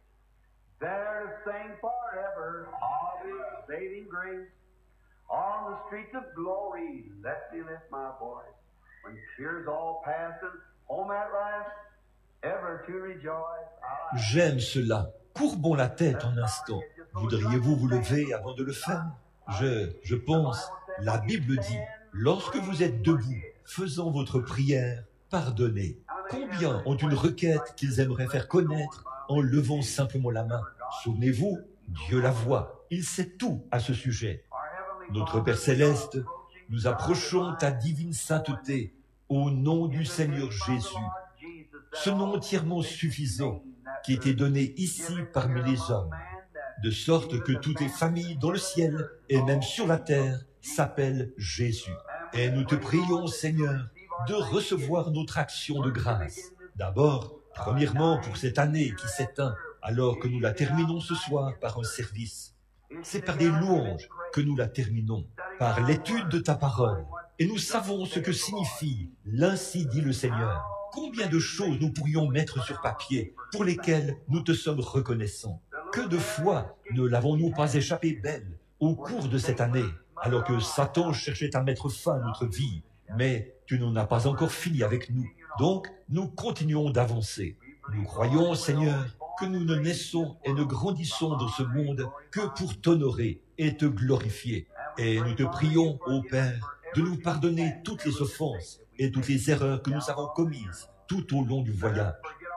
there to sing forever of his saving grace. On the streets of glory, let me lift my voice. When tears all pass and home at last, ever to rejoice. j'aime cela. Courbons la tête un instant. Voudriez-vous vous lever avant de le faire? Je pense, la Bible dit, lorsque vous êtes debout, faisant votre prière, pardonnez. Combien ont une requête qu'ils aimeraient faire connaître en levant simplement la main? Souvenez-vous, Dieu la voit, il sait tout à ce sujet. Notre Père Céleste, nous approchons ta divine sainteté au nom du Seigneur Jésus, ce nom entièrement suffisant qui était donné ici parmi les hommes, de sorte que toutes les familles dans le ciel et même sur la terre s'appellent Jésus. Et nous te prions, Seigneur, de recevoir notre action de grâce. D'abord, premièrement, pour cette année qui s'éteint, alors que nous la terminons ce soir par un service. C'est par des louanges que nous la terminons, par l'étude de ta parole. Et nous savons ce que signifie « l'ainsi dit le Seigneur ». Combien de choses nous pourrions mettre sur papier pour lesquelles nous te sommes reconnaissants. Que de fois ne l'avons-nous pas échappé belle au cours de cette année, alors que Satan cherchait à mettre fin à notre vie. Mais tu n'en as pas encore fini avec nous. Donc, nous continuons d'avancer. Nous croyons, Seigneur, que nous ne naissons et ne grandissons dans ce monde que pour t'honorer et te glorifier. Et nous te prions, ô Père, de nous pardonner toutes les offenses et toutes les erreurs que nous avons commises tout au long du voyage.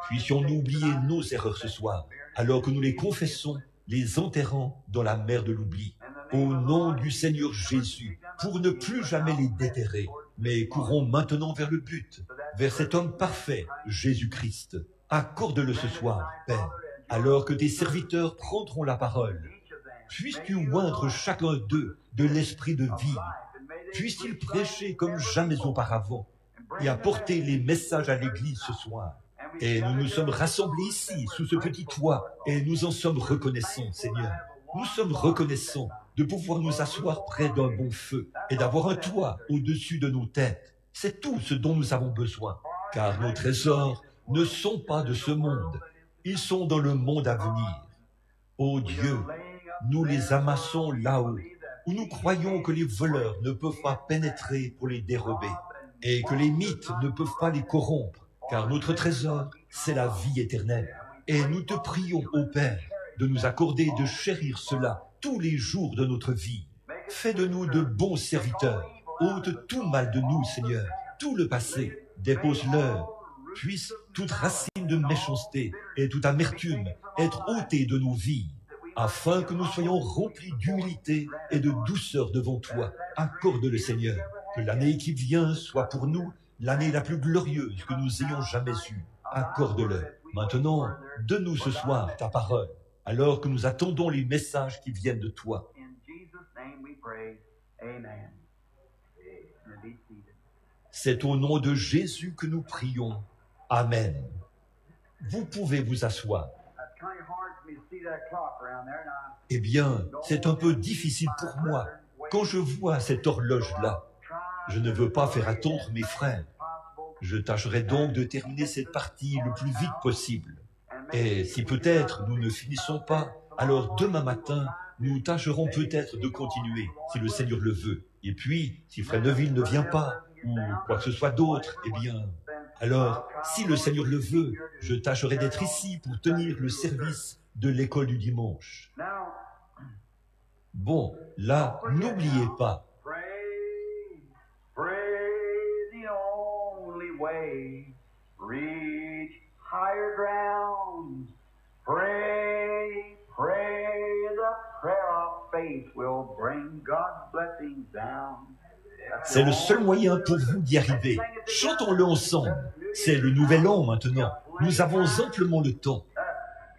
Puissions-nous oublier nos erreurs ce soir, alors que nous les confessons, les enterrant dans la mer de l'oubli. Au nom du Seigneur Jésus, pour ne plus jamais les déterrer, mais courons maintenant vers le but, vers cet homme parfait, Jésus-Christ. Accorde-le ce soir, Père, alors que tes serviteurs prendront la parole. Puisses-tu oindre chacun d'eux de l'esprit de vie. Puisse-t-il prêcher comme jamais auparavant et apporter les messages à l'Église ce soir. Et nous nous sommes rassemblés ici, sous ce petit toit, et nous en sommes reconnaissants, Seigneur. Nous sommes reconnaissants de pouvoir nous asseoir près d'un bon feu et d'avoir un toit au-dessus de nos têtes. C'est tout ce dont nous avons besoin, car nos trésors ne sont pas de ce monde, ils sont dans le monde à venir. Ô Dieu, nous les amassons là-haut, où nous croyons que les voleurs ne peuvent pas pénétrer pour les dérober, et que les mythes ne peuvent pas les corrompre, car notre trésor, c'est la vie éternelle. Et nous te prions, ô Père, de nous accorder de chérir cela tous les jours de notre vie. Fais de nous de bons serviteurs, ôte tout mal de nous, Seigneur, tout le passé, dépose-le. Puisse toute racine de méchanceté et toute amertume être ôtée de nos vies, afin que nous soyons remplis d'humilité et de douceur devant toi. Accorde-le, Seigneur, que l'année qui vient soit pour nous l'année la plus glorieuse que nous ayons jamais eue. Accorde-le. Maintenant, donne-nous ce soir ta parole. alors que nous attendons les messages qui viennent de toi. In Jesus' name we pray. Amen. And be seated. C'est au nom de Jésus que nous prions. Amen. Vous pouvez vous asseoir. It's kind of hard for me to see that clock around there. And Eh bien, c'est un peu difficile pour moi quand je vois cette horloge-là. Je ne veux pas faire attendre mes frères. Je tâcherai donc de terminer cette partie le plus vite possible. Et si peut-être nous ne finissons pas, alors demain matin, nous tâcherons peut-être de continuer, si le Seigneur le veut. Et puis, si Frère Neville ne vient pas, ou quoi que ce soit d'autre, eh bien, alors, si le Seigneur le veut, je tâcherai d'être ici pour tenir le service de l'école du dimanche. now, Bon, là, n'oubliez pas, pray, pray the only way. Reach higher grounds. Pray, pray the prayer of faith will bring God's blessings down. c'est le seul moyen pour vous d'y arriver. Chantons-le ensemble. C'est le nouvel an maintenant. Nous avons amplement le temps.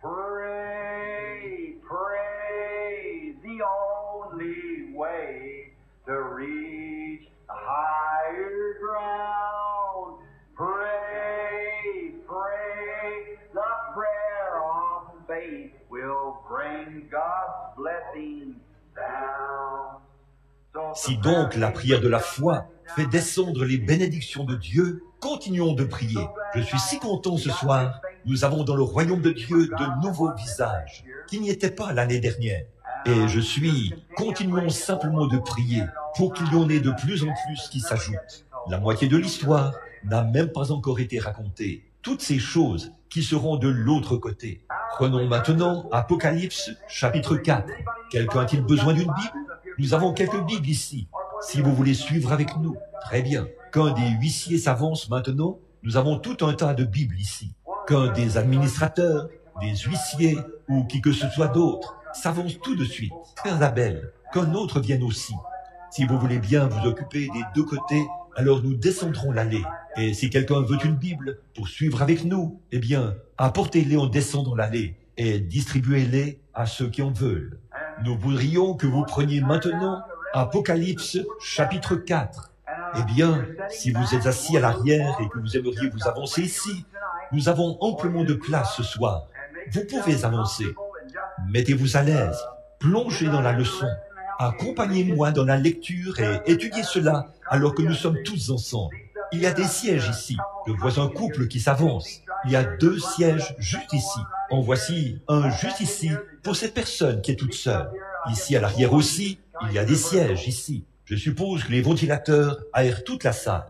Pray, pray the only way to reach higher ground. Pray, pray the prayer of faith will bring God's blessings down. Si donc la prière de la foi fait descendre les bénédictions de Dieu, continuons de prier. Je suis si content ce soir. Nous avons dans le royaume de Dieu de nouveaux visages qui n'y étaient pas l'année dernière. Et continuons simplement de prier pour qu'il y en ait de plus en plus qui s'ajoutent. La moitié de l'histoire n'a même pas encore été racontée. Toutes ces choses qui seront de l'autre côté. Prenons maintenant Apocalypse chapitre 4. Quelqu'un a-t-il besoin d'une Bible? Nous avons quelques Bibles ici. Si vous voulez suivre avec nous, très bien. Qu'un des huissiers s'avance maintenant, nous avons tout un tas de Bibles ici. Qu'un des administrateurs, des huissiers ou qui que ce soit d'autre s'avance tout de suite. Frère Abel, qu'un autre vienne aussi. Si vous voulez bien vous occuper des deux côtés, alors nous descendrons l'allée. Et si quelqu'un veut une Bible pour suivre avec nous, eh bien, apportez-les en descendant l'allée et distribuez-les à ceux qui en veulent. Nous voudrions que vous preniez maintenant Apocalypse chapitre 4. Eh bien, si vous êtes assis à l'arrière et que vous aimeriez vous avancer ici, nous avons amplement de place ce soir. Vous pouvez avancer. Mettez-vous à l'aise. Plongez dans la leçon. Accompagnez-moi dans la lecture et étudiez cela alors que nous sommes tous ensemble. Il y a des sièges ici. Je vois un couple qui s'avance. Il y a 2 sièges juste ici. En voici un juste ici pour cette personne qui est toute seule. Ici à l'arrière aussi, il y a des sièges ici. Je suppose que les ventilateurs aèrent toute la salle.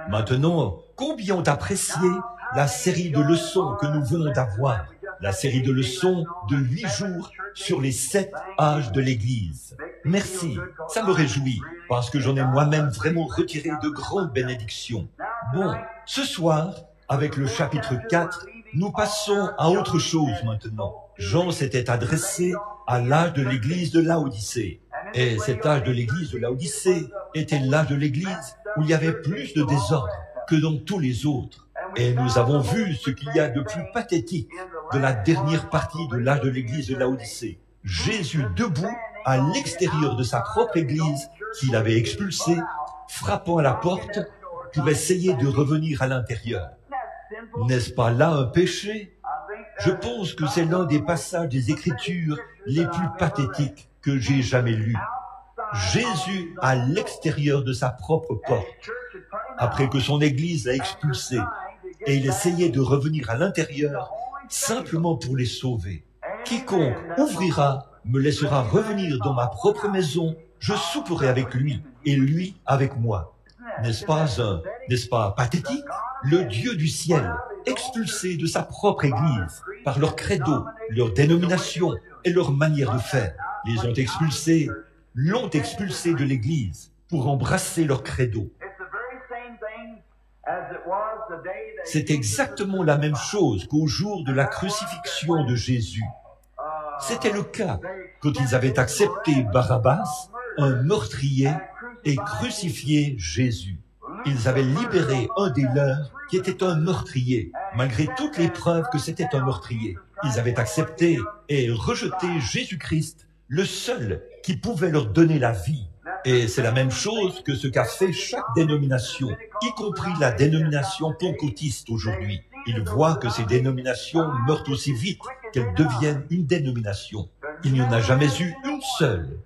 Maintenant, combien ont apprécié la série de leçons que nous venons d'avoir? La série de leçons de 8 jours sur les 7 âges de l'Église. Merci, ça me réjouit, parce que j'en ai moi-même vraiment retiré de grandes bénédictions. Bon, ce soir, avec le chapitre 4, nous passons à autre chose maintenant. Jean s'était adressé à l'âge de l'Église de Laodicée. Et cet âge de l'Église de Laodicée était l'âge de l'Église où il y avait plus de désordre que dans tous les autres. Et nous avons vu ce qu'il y a de plus pathétique de la dernière partie de l'âge de l'Église de Laodicée. Jésus debout à l'extérieur de sa propre Église qu'il avait expulsée, frappant à la porte pour essayer de revenir à l'intérieur. N'est-ce pas là un péché? Je pense que c'est l'un des passages des Écritures les plus pathétiques que j'ai jamais lus. Jésus à l'extérieur de sa propre porte, après que son Église l'a expulsé, et il essayait de revenir à l'intérieur simplement pour les sauver. Quiconque ouvrira me laissera revenir dans ma propre maison, je souperai avec lui et lui avec moi. N'est-ce pas pathétique? Le Dieu du ciel, expulsé de sa propre Église par leur credo, leur dénomination et leur manière de faire, l'ont expulsé de l'Église pour embrasser leur credo. C'est exactement la même chose qu'au jour de la crucifixion de Jésus. C'était le cas quand ils avaient accepté Barabbas, un meurtrier, et crucifié Jésus. Ils avaient libéré un des leurs qui était un meurtrier, malgré toutes les preuves que c'était un meurtrier. Ils avaient accepté et rejeté Jésus-Christ, le seul qui pouvait leur donner la vie. Et c'est la même chose que ce qu'a fait chaque dénomination, y compris la dénomination pentecôtiste aujourd'hui. Ils voient que ces dénominations meurent aussi vite qu'elles deviennent une dénomination. Il n'y en a jamais eu une seule,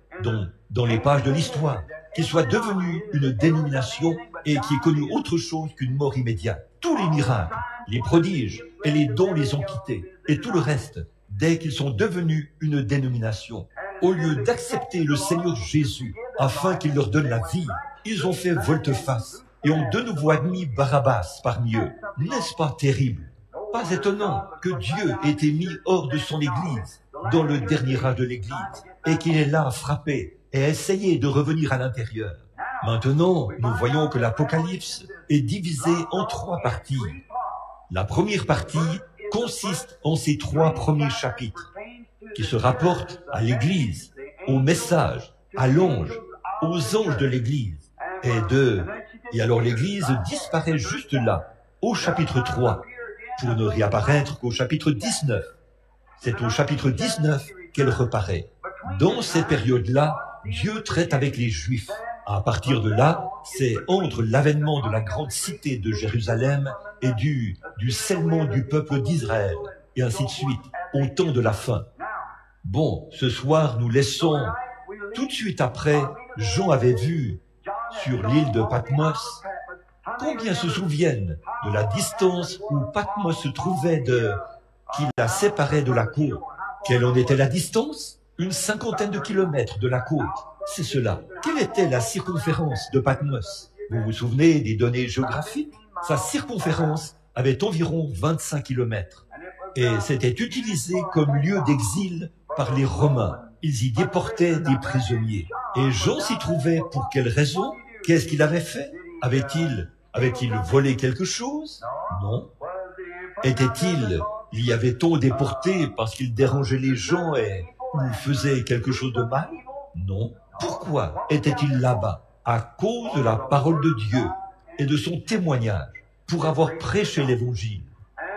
dans les pages de l'histoire, qui soit devenue une dénomination et qui ait connu autre chose qu'une mort immédiate. Tous les miracles, les prodiges et les dons les ont quittés, et tout le reste, dès qu'ils sont devenus une dénomination. Au lieu d'accepter le Seigneur Jésus afin qu'il leur donne la vie, ils ont fait volte-face et ont de nouveau admis Barabbas parmi eux. N'est-ce pas terrible? Pas étonnant que Dieu ait été mis hors de son Église, dans le dernier âge de l'Église, et qu'il est là à frapper et à essayer de revenir à l'intérieur. Maintenant, nous voyons que l'Apocalypse est divisé en 3 parties. La première partie consiste en ces 3 premiers chapitres, qui se rapportent à l'Église, au message, à l'ange, aux anges de l'Église. Et alors l'Église disparaît juste là, au chapitre 3, pour ne réapparaître qu'au chapitre 19. C'est au chapitre 19 qu'elle reparaît. Dans ces périodes-là, Dieu traite avec les Juifs. À partir de là, c'est entre l'avènement de la grande cité de Jérusalem et du scellement du peuple d'Israël, et ainsi de suite, au temps de la fin. Bon, ce soir, nous laissons. Tout de suite après, Jean avait vu sur l'île de Patmos. Combien se souviennent de la distance où Patmos se trouvait qui la séparait de la côte? Quelle en était la distance? Une 50aine de kilomètres de la côte. C'est cela. Quelle était la circonférence de Patmos? Vous vous souvenez des données géographiques? Sa circonférence avait environ 25 kilomètres. Et c'était utilisé comme lieu d'exil par les Romains. Ils y déportaient des prisonniers. Et Jean s'y trouvait pour quelle raison? Qu'est-ce qu'il avait fait? Avait-il volé quelque chose? Non. Y avait-on déporté parce qu'il dérangeait les gens ou faisait quelque chose de mal? Non. Pourquoi était-il là-bas? À cause de la parole de Dieu et de son témoignage, pour avoir prêché l'Évangile.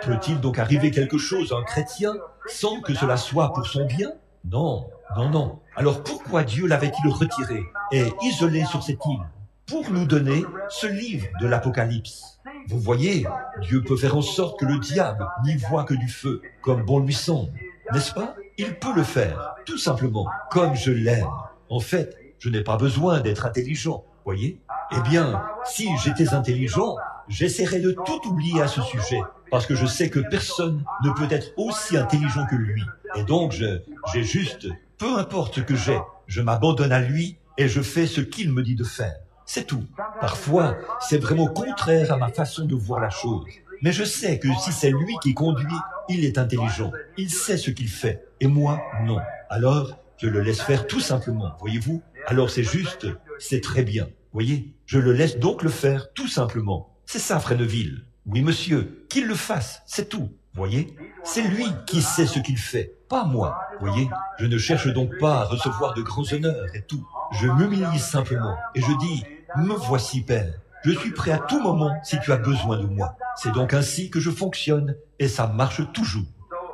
Peut-il donc arriver quelque chose à un chrétien sans que cela soit pour son bien? Non, non, non. Alors pourquoi Dieu l'avait-il retiré et isolé sur cette île? Pour nous donner ce livre de l'Apocalypse. Vous voyez, Dieu peut faire en sorte que le diable n'y voit que du feu, comme bon lui semble. N'est-ce pas? Il peut le faire, tout simplement, comme je l'aime. En fait, je n'ai pas besoin d'être intelligent, voyez? Eh bien, si j'étais intelligent, j'essaierais de tout oublier à ce sujet, parce que je sais que personne ne peut être aussi intelligent que lui. Et donc, j'ai juste, peu importe ce que j'ai, je m'abandonne à lui et je fais ce qu'il me dit de faire. C'est tout. Parfois, c'est vraiment contraire à ma façon de voir la chose. Mais je sais que si c'est lui qui conduit, il est intelligent. Il sait ce qu'il fait. Et moi, non. Alors, je le laisse faire tout simplement, voyez-vous? Alors c'est juste, c'est très bien, voyez? Je le laisse donc le faire tout simplement. C'est ça, Fréneville. Oui, monsieur, qu'il le fasse, c'est tout, voyez? C'est lui qui sait ce qu'il fait, pas moi, voyez? Je ne cherche donc pas à recevoir de grands honneurs et tout. Je m'humilie simplement et je dis, me voici, Père. Je suis prêt à tout moment si tu as besoin de moi. C'est donc ainsi que je fonctionne et ça marche toujours.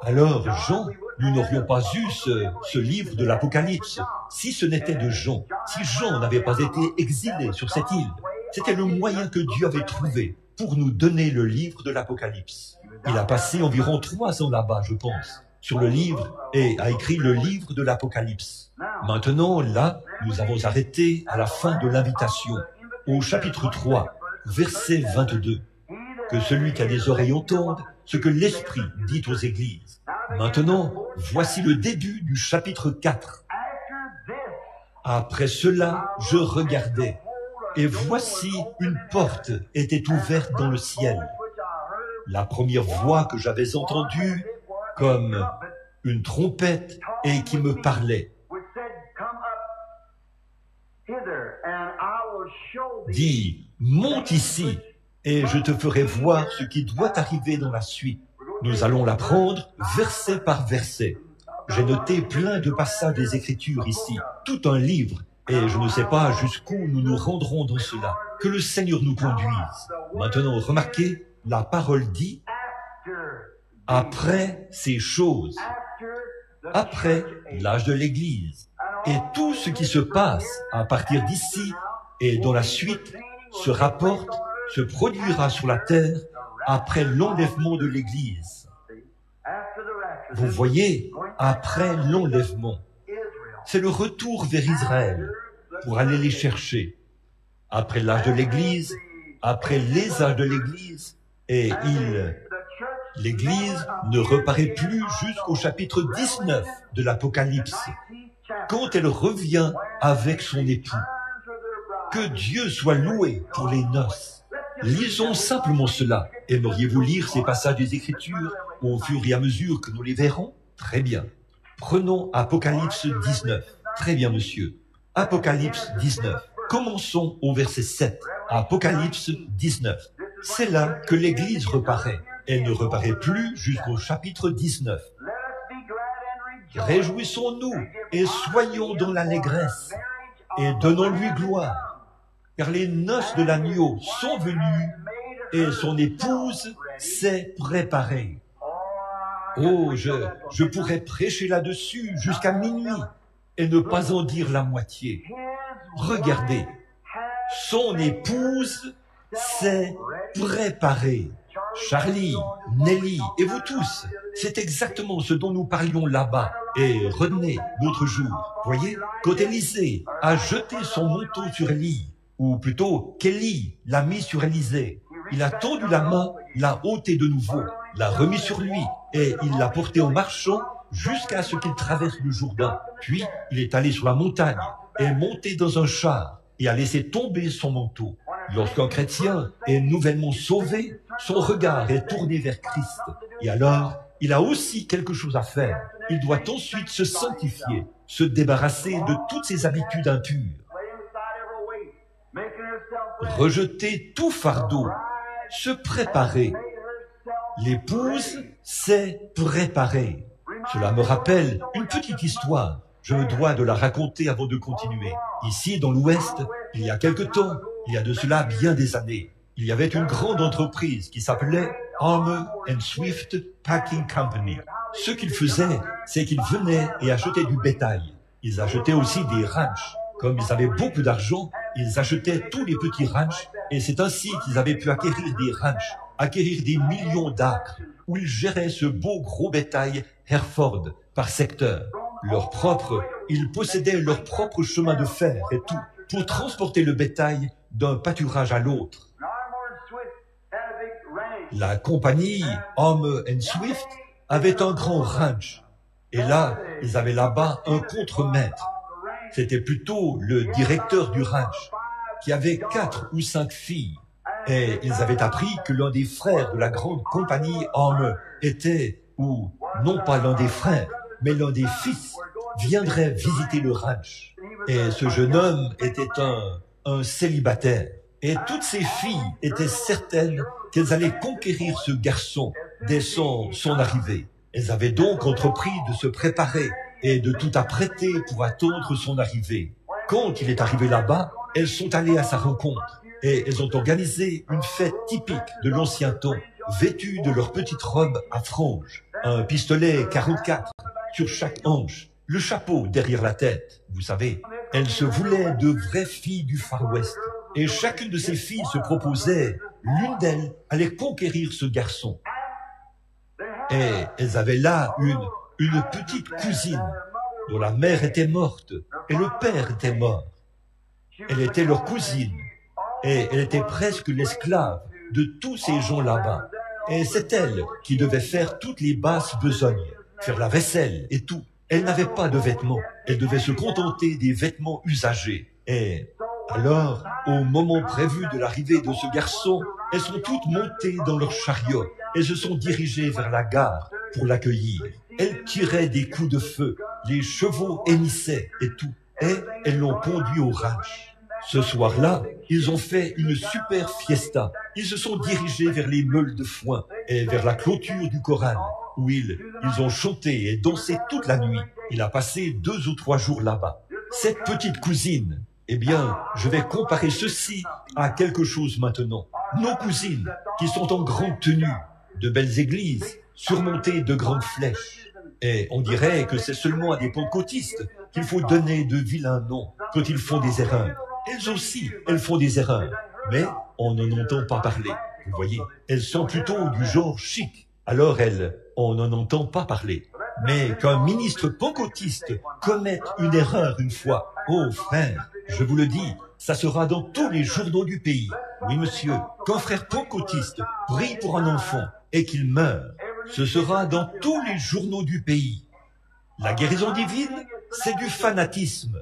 Alors, Jean, nous n'aurions pas eu ce livre de l'Apocalypse si ce n'était de Jean. Si Jean n'avait pas été exilé sur cette île, c'était le moyen que Dieu avait trouvé pour nous donner le livre de l'Apocalypse. Il a passé environ 3 ans là-bas, je pense, sur le livre et a écrit le livre de l'Apocalypse. Maintenant, là, nous avons arrêté à la fin de l'invitation, au chapitre 3, verset 22. Que celui qui a des oreilles entende ce que l'Esprit dit aux églises. Maintenant, voici le début du chapitre 4. Après cela, je regardais, et voici une porte était ouverte dans le ciel. La première voix que j'avais entendue, comme une trompette, et qui me parlait, dit, monte ici, et je te ferai voir ce qui doit arriver dans la suite. Nous allons l'apprendre verset par verset. J'ai noté plein de passages des Écritures ici, tout un livre, et je ne sais pas jusqu'où nous nous rendrons dans cela. Que le Seigneur nous conduise. Maintenant, remarquez, la parole dit, après ces choses, après l'âge de l'Église, et tout ce qui se passe à partir d'ici et dans la suite se produira sur la terre après l'enlèvement de l'Église. Vous voyez, après l'enlèvement, c'est le retour vers Israël pour aller les chercher. Après l'âge de l'Église, après les âges de l'Église, et l'Église ne reparaît plus jusqu'au chapitre 19 de l'Apocalypse, quand elle revient avec son époux. Que Dieu soit loué pour les noces. Lisons simplement cela. Aimeriez-vous lire ces passages des Écritures au fur et à mesure que nous les verrons? Très bien. Prenons Apocalypse 19. Très bien, monsieur. Apocalypse 19. Commençons au verset 7. Apocalypse 19. C'est là que l'Église reparaît. Elle ne reparaît plus jusqu'au chapitre 19. Réjouissons-nous et soyons dans l'allégresse et donnons-lui gloire, car les noces de l'agneau sont venues et son épouse s'est préparée. Oh, je pourrais prêcher là-dessus jusqu'à minuit et ne pas en dire la moitié. Regardez, son épouse s'est préparée. Charlie, Nelly et vous tous, c'est exactement ce dont nous parlions là-bas. Et René, l'autre jour, voyez, quand Élisée a jeté son manteau sur Élie, ou plutôt qu'Élie l'a mis sur Élisée, il a tendu la main, l'a ôté de nouveau, l'a remis sur lui, et il l'a porté en marchant jusqu'à ce qu'il traverse le Jourdain. Puis, il est allé sur la montagne, est monté dans un char, et a laissé tomber son manteau. Lorsqu'un chrétien est nouvellement sauvé, son regard est tourné vers Christ. Et alors, il a aussi quelque chose à faire. Il doit ensuite se sanctifier, se débarrasser de toutes ses habitudes impures. Rejeter tout fardeau, se préparer. L'épouse s'est préparée. Cela me rappelle une petite histoire. Je me dois de la raconter avant de continuer. Ici, dans l'Ouest, il y a quelque temps, il y a de cela bien des années, il y avait une grande entreprise qui s'appelait Armour & Swift Packing Company. Ce qu'ils faisaient, c'est qu'ils venaient et achetaient du bétail. Ils achetaient aussi des ranchs. Comme ils avaient beaucoup d'argent, ils achetaient tous les petits ranchs et c'est ainsi qu'ils avaient pu acquérir des ranchs, acquérir des millions d'acres où ils géraient ce beau gros bétail Hereford par secteur. Ils possédaient leur propre chemin de fer et tout pour transporter le bétail d'un pâturage à l'autre. La compagnie Armour & Swift avait un grand ranch. Et là, ils avaient là-bas un contremaître. C'était plutôt le directeur du ranch, qui avait 4 ou 5 filles. Et ils avaient appris que l'un des frères de la grande compagnie Armour était, ou non pas l'un des frères, mais l'un des fils, viendrait visiter le ranch. Et ce jeune homme était un célibataire. Et toutes ces filles étaient certaines qu'elles allaient conquérir ce garçon dès son arrivée. Elles avaient donc entrepris de se préparer et de tout apprêter pour attendre son arrivée. Quand il est arrivé là-bas, elles sont allées à sa rencontre et elles ont organisé une fête typique de l'ancien temps, vêtues de leur petite robe à franges, un pistolet 44 sur chaque hanche, le chapeau derrière la tête, vous savez. Elles se voulaient de vraies filles du Far West. Et chacune de ces filles se proposait, l'une d'elles allait conquérir ce garçon. Et elles avaient là une petite cousine dont la mère était morte et le père était mort. Elle était leur cousine et elle était presque l'esclave de tous ces gens là-bas. Et c'est elle qui devait faire toutes les basses besognes, faire la vaisselle et tout. Elle n'avait pas de vêtements. Elle devait se contenter des vêtements usagés. Et alors, au moment prévu de l'arrivée de ce garçon, elles sont toutes montées dans leur chariot et se sont dirigées vers la gare pour l'accueillir. Elles tiraient des coups de feu, les chevaux hennissaient et tout, et elles l'ont conduit au ranch. Ce soir-là, ils ont fait une super fiesta. Ils se sont dirigés vers les meules de foin et vers la clôture du corral, où ils ont chanté et dansé toute la nuit. Il a passé 2 ou 3 jours là-bas. Cette petite cousine, eh bien, je vais comparer ceci à quelque chose maintenant. Nos cousines, qui sont en grande tenue, de belles églises, surmontés de grandes flèches. Et on dirait que c'est seulement à des pentecôtistes qu'il faut donner de vilains noms quand ils font des erreurs. Elles aussi, elles font des erreurs, mais on n'en entend pas parler. Vous voyez, elles sont plutôt du genre chic. Alors elles, on n'en entend pas parler. Mais qu'un ministre pentecôtiste commette une erreur une fois, oh frère, je vous le dis, ça sera dans tous les journaux du pays. Oui monsieur, qu'un frère pentecôtiste prie pour un enfant et qu'il meure, ce sera dans tous les journaux du pays. La guérison divine, c'est du fanatisme.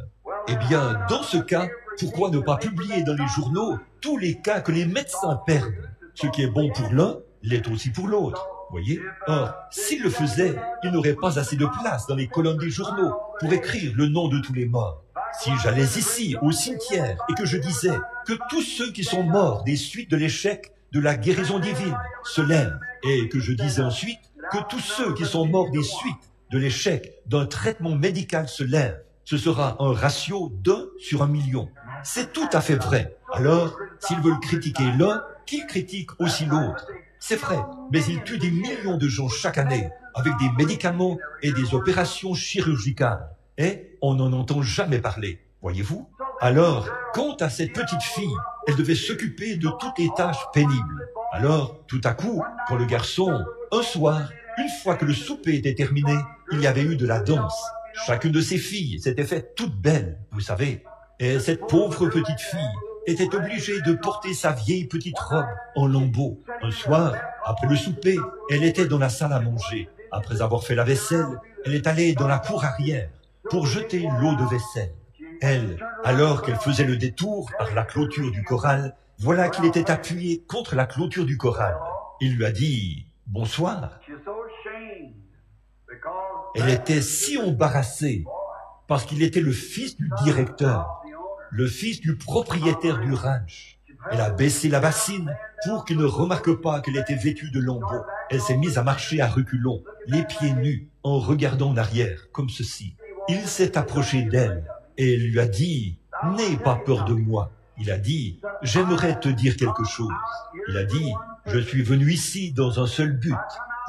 Eh bien, dans ce cas, pourquoi ne pas publier dans les journaux tous les cas que les médecins perdent? Ce qui est bon pour l'un l'est aussi pour l'autre. Voyez? Or, s'ils le faisaient, il n'aurait pas assez de place dans les colonnes des journaux pour écrire le nom de tous les morts. Si j'allais ici, au cimetière, et que je disais que tous ceux qui sont morts des suites de l'échec de la guérison divine se lèvent, et que je disais ensuite que tous ceux qui sont morts des suites de l'échec d'un traitement médical se lèvent, ce sera un ratio d'1 sur 1 million. C'est tout à fait vrai. Alors, s'ils veulent critiquer l'un, qu'ils critiquent aussi l'autre. C'est vrai, mais ils tuent des millions de gens chaque année avec des médicaments et des opérations chirurgicales. Et on n'en entend jamais parler, voyez-vous? Alors, quant à cette petite fille, elle devait s'occuper de toutes les tâches pénibles. Alors, tout à coup, quand le garçon, un soir, une fois que le souper était terminé, il y avait eu de la danse. Chacune de ces filles s'était faite toute belle, vous savez. Et cette pauvre petite fille était obligée de porter sa vieille petite robe en lambeaux. Un soir, après le souper, elle était dans la salle à manger. Après avoir fait la vaisselle, elle est allée dans la cour arrière pour jeter l'eau de vaisselle. Elle, alors qu'elle faisait le détour par la clôture du corral, voilà qu'il était appuyé contre la clôture du corral. Il lui a dit « Bonsoir ». Elle était si embarrassée parce qu'il était le fils du directeur, le fils du propriétaire du ranch. Elle a baissé la bassine pour qu'il ne remarque pas qu'elle était vêtue de lambeaux. Elle s'est mise à marcher à reculons, les pieds nus, en regardant en arrière, comme ceci. Il s'est approché d'elle et lui a dit « N'aie pas peur de moi ». Il a dit « J'aimerais te dire quelque chose ». Il a dit « Je suis venu ici dans un seul but.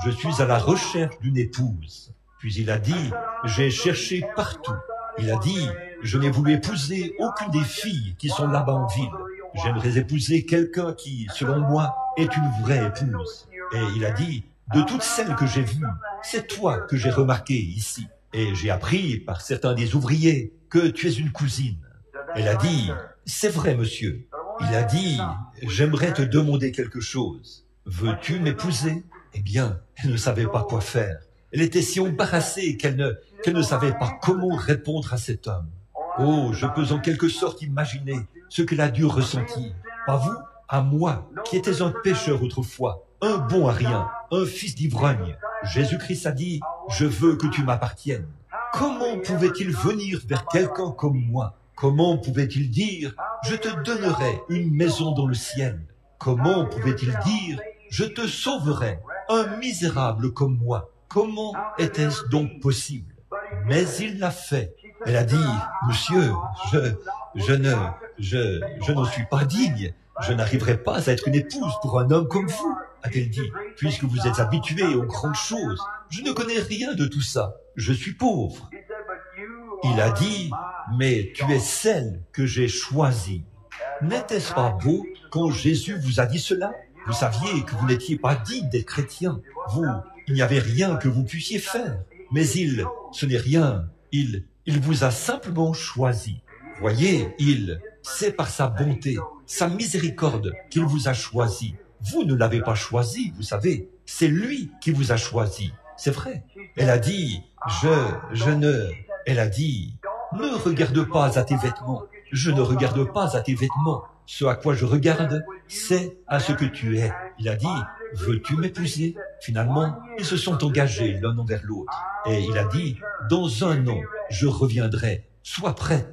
Je suis à la recherche d'une épouse ». Puis il a dit « J'ai cherché partout ». Il a dit « Je n'ai voulu épouser aucune des filles qui sont là-bas en ville. J'aimerais épouser quelqu'un qui, selon moi, est une vraie épouse. » Et il a dit « De toutes celles que j'ai vues, c'est toi que j'ai remarqué ici. Et j'ai appris par certains des ouvriers que tu es une cousine. » Elle a dit « C'est vrai, monsieur. » Il a dit « J'aimerais te demander quelque chose. Veux-tu m'épouser ?» Eh bien, elle ne savait pas quoi faire. Elle était si embarrassée qu'elle ne savait pas comment répondre à cet homme. Oh, je peux en quelque sorte imaginer ce qu'elle a dû ressentir. Pas vous, à moi, qui étais un pécheur autrefois, un bon à rien, un fils d'ivrogne. Jésus-Christ a dit, je veux que tu m'appartiennes. Comment pouvait-il venir vers quelqu'un comme moi? Comment pouvait-il dire, je te donnerai une maison dans le ciel? Comment pouvait-il dire, je te sauverai, un misérable comme moi? Comment était-ce donc possible? Mais il l'a fait. Elle a dit, monsieur, je n'en suis pas digne. Je n'arriverai pas à être une épouse pour un homme comme vous, a-t-elle dit, puisque vous êtes habitué aux grandes choses. Je ne connais rien de tout ça. Je suis pauvre. Il a dit, mais tu es celle que j'ai choisie. N'était-ce pas beau quand Jésus vous a dit cela? Vous saviez que vous n'étiez pas digne d'être chrétien. Vous, il n'y avait rien que vous puissiez faire. Mais ce n'est rien. Il vous a simplement choisi. Voyez, c'est par sa bonté, sa miséricorde qu'il vous a choisi. Vous ne l'avez pas choisi, vous savez. C'est lui qui vous a choisi. C'est vrai. Elle a dit, elle a dit, ne regarde pas à tes vêtements. Je ne regarde pas à tes vêtements. Ce à quoi je regarde, c'est à ce que tu es. Il a dit, veux-tu m'épouser? Finalement, ils se sont engagés l'un envers l'autre. Et il a dit, dans 1 an, je reviendrai. Sois prêt.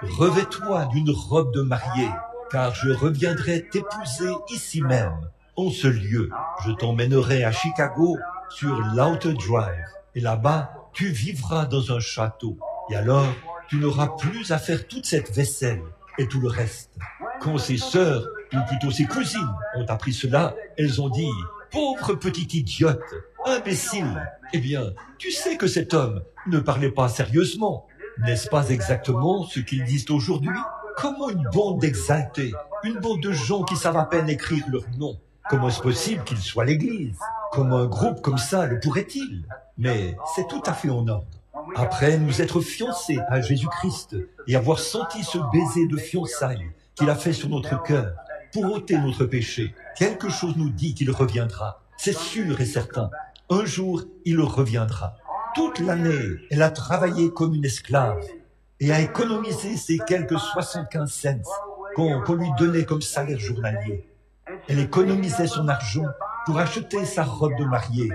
Revêt-toi d'une robe de mariée, car je reviendrai t'épouser ici même, en ce lieu. Je t'emmènerai à Chicago sur l'Outer Drive. Et là-bas, tu vivras dans un château. Et alors, tu n'auras plus à faire toute cette vaisselle et tout le reste. Quand ses sœurs, ou plutôt ses cousines, ont appris cela, elles ont dit « Pauvre petite idiote, Imbécile! Eh bien, tu sais que cet homme ne parlait pas sérieusement. N'est-ce pas exactement ce qu'ils disent aujourd'hui? Comment une bande d'exaltés, une bande de gens qui savent à peine écrire leur nom, comment est-ce possible qu'ils soient à l'église? Comment un groupe comme ça le pourrait-il? Mais c'est tout à fait en ordre. Après nous être fiancés à Jésus-Christ et avoir senti ce baiser de fiançailles qu'il a fait sur notre cœur pour ôter notre péché, quelque chose nous dit qu'il reviendra. C'est sûr et certain. Un jour, il reviendra. Toute l'année, elle a travaillé comme une esclave et a économisé ses quelques 75 cents qu'on lui donnait comme salaire journalier. Elle économisait son argent pour acheter sa robe de mariée,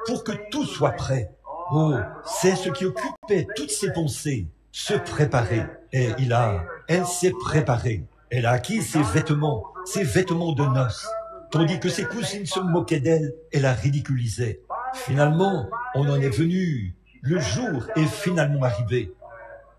pour que tout soit prêt. Oh, c'est ce qui occupait toutes ses pensées, se préparer. Et elle s'est préparée. Elle a acquis ses vêtements de noces. Tandis que ses cousines se moquaient d'elle et la ridiculisaient. Finalement, on en est venu. Le jour est finalement arrivé.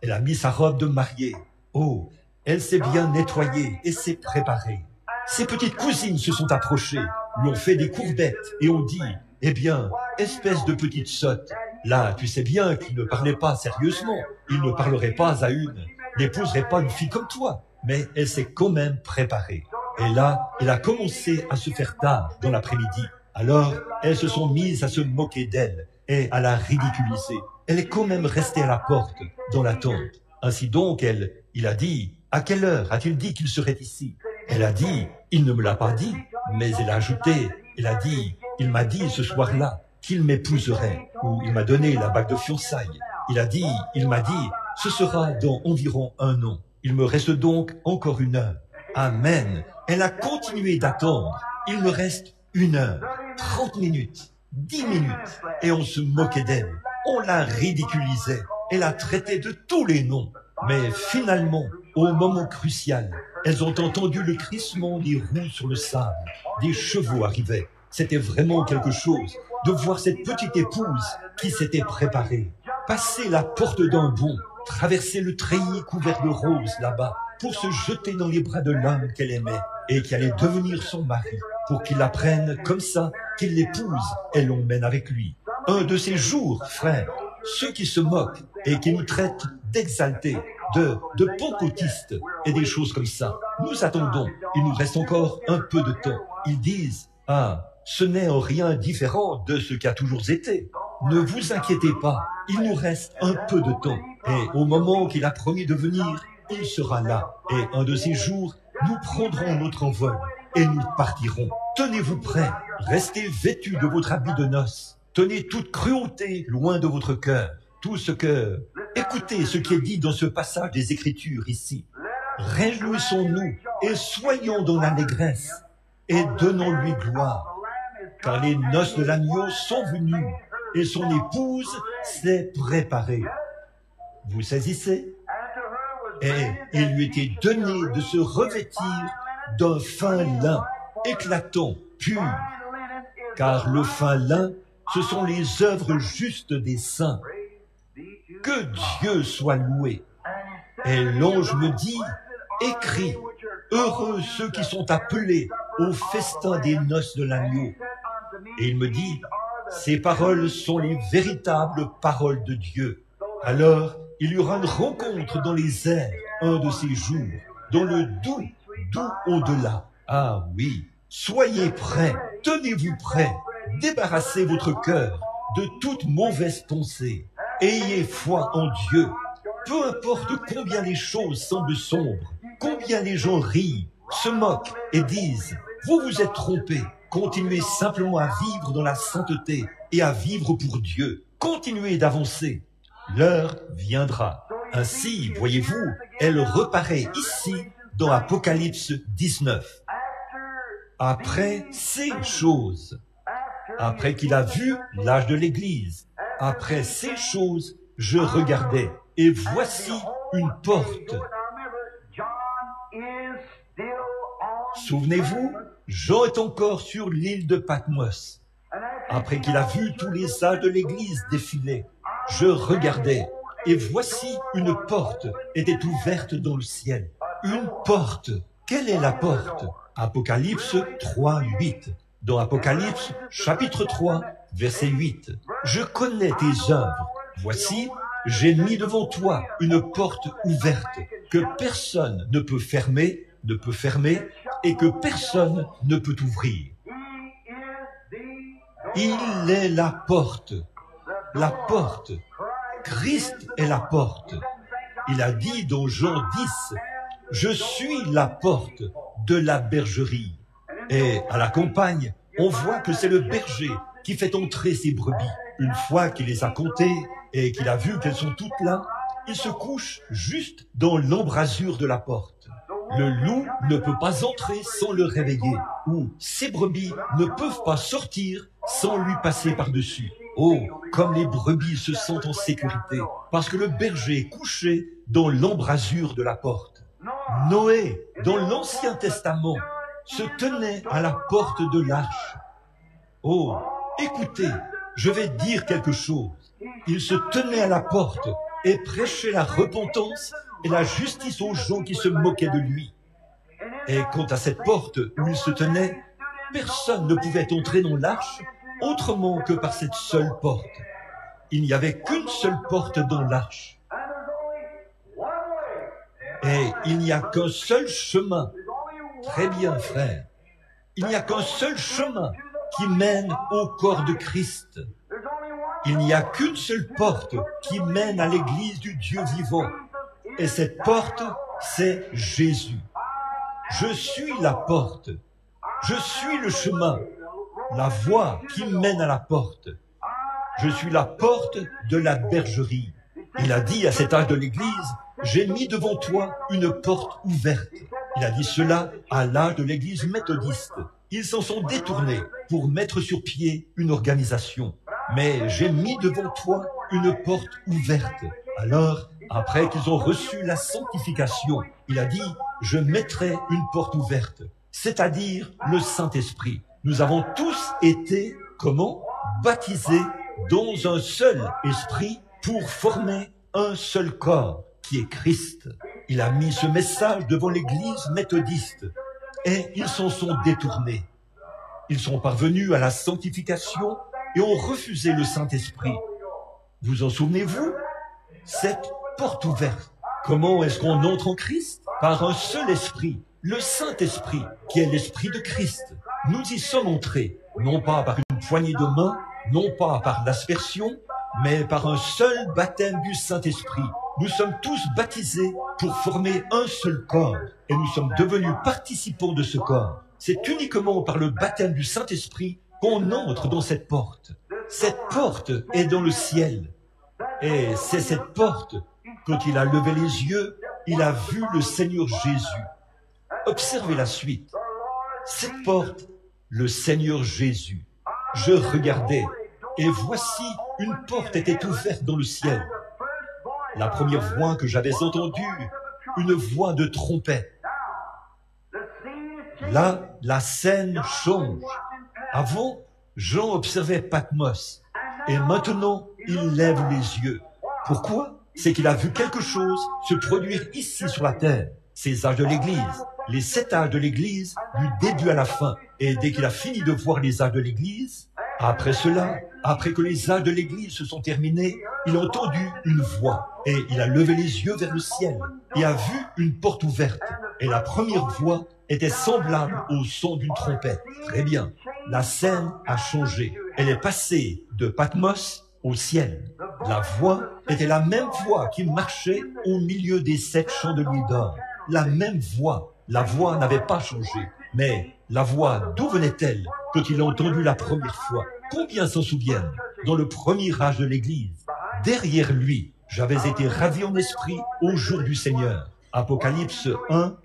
Elle a mis sa robe de mariée. Oh, elle s'est bien nettoyée et s'est préparée. Ses petites cousines se sont approchées, lui ont fait des courbettes et ont dit « Eh bien, espèce de petite sotte, là, tu sais bien qu'il ne parlait pas sérieusement. Il ne parlerait pas à une, n'épouserait pas une fille comme toi. » Mais elle s'est quand même préparée. Et là, elle a commencé à se faire tard dans l'après-midi. Alors, elles se sont mises à se moquer d'elle et à la ridiculiser. Elle est quand même restée à la porte, dans l'attente. Ainsi donc, il a dit, à quelle heure a-t-il dit qu'il serait ici? Elle a dit, il ne me l'a pas dit, mais elle a ajouté, elle a dit, il m'a dit ce soir-là qu'il m'épouserait, ou il m'a donné la bague de fiançailles. Il m'a dit, ce sera dans environ 1 an. Il me reste donc encore 1 heure. Amen. Elle a continué d'attendre. Il me reste 1 heure, 30 minutes, 10 minutes. Et on se moquait d'elle. On la ridiculisait. Elle a traité de tous les noms. Mais finalement, au moment crucial, elles ont entendu le crissement des roues sur le sable. Des chevaux arrivaient. C'était vraiment quelque chose de voir cette petite épouse qui s'était préparée. Passer la porte d'un bond, traverser le treillis couvert de roses là-bas, pour se jeter dans les bras de l'homme qu'elle aimait et qui allait devenir son mari, pour qu'il la prenne comme ça, qu'il l'épouse et l'emmène avec lui. Un de ces jours, frères, ceux qui se moquent et qui nous traitent d'exaltés, de pentecôtistes et des choses comme ça, nous attendons, il nous reste encore un peu de temps. Ils disent, ah, ce n'est en rien différent de ce qui a toujours été. Ne vous inquiétez pas, il nous reste un peu de temps. Et au moment qu'il a promis de venir, il sera là. Et un de ces jours, nous prendrons notre envol et nous partirons. Tenez-vous prêts, restez vêtus de votre habit de noces. Tenez toute cruauté loin de votre cœur. Écoutez ce qui est dit dans ce passage des Écritures ici. Réjouissons-nous et soyons dans l'allégresse et donnons-lui gloire. Car les noces de l'agneau sont venues et son épouse s'est préparée. Vous saisissez? Et il lui était donné de se revêtir d'un fin lin, éclatant, pur. Car le fin lin, ce sont les œuvres justes des saints. Que Dieu soit loué. Et l'ange me dit, écris, heureux ceux qui sont appelés au festin des noces de l'agneau. Et il me dit, ces paroles sont les véritables paroles de Dieu. Alors, il y aura une rencontre dans les airs, un de ces jours, dans le doux au-delà. Ah oui, soyez prêts, tenez-vous prêts, débarrassez votre cœur de toute mauvaise pensée. Ayez foi en Dieu. Peu importe combien les choses semblent sombres, combien les gens rient, se moquent et disent « Vous vous êtes trompés ». Continuez simplement à vivre dans la sainteté et à vivre pour Dieu. Continuez d'avancer. L'heure viendra. Ainsi, voyez-vous, elle reparaît ici dans Apocalypse 19. Après ces choses, après qu'il a vu l'âge de l'Église, après ces choses, je regardais, et voici une porte. Souvenez-vous, Jean est encore sur l'île de Patmos. Après qu'il a vu tous les âges de l'Église défiler, je regardais, et voici une porte était ouverte dans le ciel. Une porte. Quelle est la porte? Apocalypse 3, 8. Dans Apocalypse, chapitre 3, verset 8. Je connais tes œuvres. Voici, j'ai mis devant toi une porte ouverte que personne ne peut fermer, et que personne ne peut ouvrir. Il est la porte. La porte. Christ est la porte. Il a dit dans Jean 10, « Je suis la porte de la bergerie. » Et à la campagne, on voit que c'est le berger qui fait entrer ses brebis. Une fois qu'il les a comptées et qu'il a vu qu'elles sont toutes là, il se couche juste dans l'embrasure de la porte. Le loup ne peut pas entrer sans le réveiller, ou ses brebis ne peuvent pas sortir sans lui passer par-dessus. Oh, comme les brebis se sentent en sécurité, parce que le berger est couché dans l'embrasure de la porte. Noé, dans l'Ancien Testament, se tenait à la porte de l'arche. Oh, écoutez, je vais dire quelque chose. Il se tenait à la porte et prêchait la repentance et la justice aux gens qui se moquaient de lui. Et quant à cette porte où il se tenait, personne ne pouvait entrer dans l'arche autrement que par cette seule porte. Il n'y avait qu'une seule porte dans l'arche. Et il n'y a qu'un seul chemin. Très bien, frère. Il n'y a qu'un seul chemin qui mène au corps de Christ. Il n'y a qu'une seule porte qui mène à l'église du Dieu vivant. Et cette porte, c'est Jésus. Je suis la porte. Je suis le chemin, la voie qui mène à la porte. Je suis la porte de la bergerie. Il a dit à cet âge de l'église, j'ai mis devant toi une porte ouverte. Il a dit cela à l'âge de l'église méthodiste. Ils s'en sont détournés pour mettre sur pied une organisation. Mais j'ai mis devant toi une porte ouverte. Alors, après qu'ils ont reçu la sanctification, il a dit, je mettrai une porte ouverte, c'est-à-dire le Saint-Esprit. Nous avons tous été, comment? Baptisés dans un seul esprit pour former un seul corps, qui est Christ. Il a mis ce message devant l'église méthodiste et ils s'en sont détournés. Ils sont parvenus à la sanctification et ont refusé le Saint-Esprit. Vous en souvenez-vous? Cette porte ouverte. Comment est-ce qu'on entre en Christ? Par un seul esprit, le Saint-Esprit, qui est l'Esprit de Christ. Nous y sommes entrés, non pas par une poignée de main, non pas par l'aspersion, mais par un seul baptême du Saint-Esprit. Nous sommes tous baptisés pour former un seul corps, et nous sommes devenus participants de ce corps. C'est uniquement par le baptême du Saint-Esprit qu'on entre dans cette porte. Cette porte est dans le ciel. Et c'est cette porte, quand il a levé les yeux, il a vu le Seigneur Jésus. Observez la suite. Cette porte, le Seigneur Jésus. Je regardais, et voici, une porte était ouverte dans le ciel. La première voix que j'avais entendue, une voix de trompette. Là, la scène change. Avant, Jean observait Patmos, et maintenant, il lève les yeux. Pourquoi? C'est qu'il a vu quelque chose se produire ici sur la terre. Ces âges de l'Église, les 7 âges de l'Église, du début à la fin. Et dès qu'il a fini de voir les âges de l'Église, après cela, après que les âges de l'Église se sont terminés, il a entendu une voix et il a levé les yeux vers le ciel et a vu une porte ouverte. Et la première voix était semblable au son d'une trompette. Très bien, la scène a changé. Elle est passée de Patmos au ciel. La voix était la même voix qui marchait au milieu des 7 chandeliers d'or. La même voix. La voix n'avait pas changé. Mais la voix, d'où venait-elle quand il l'a entendue la première fois? Combien s'en souviennent? Dans le premier âge de l'Église. Derrière lui, j'avais été ravi en esprit au jour du Seigneur. Apocalypse 1,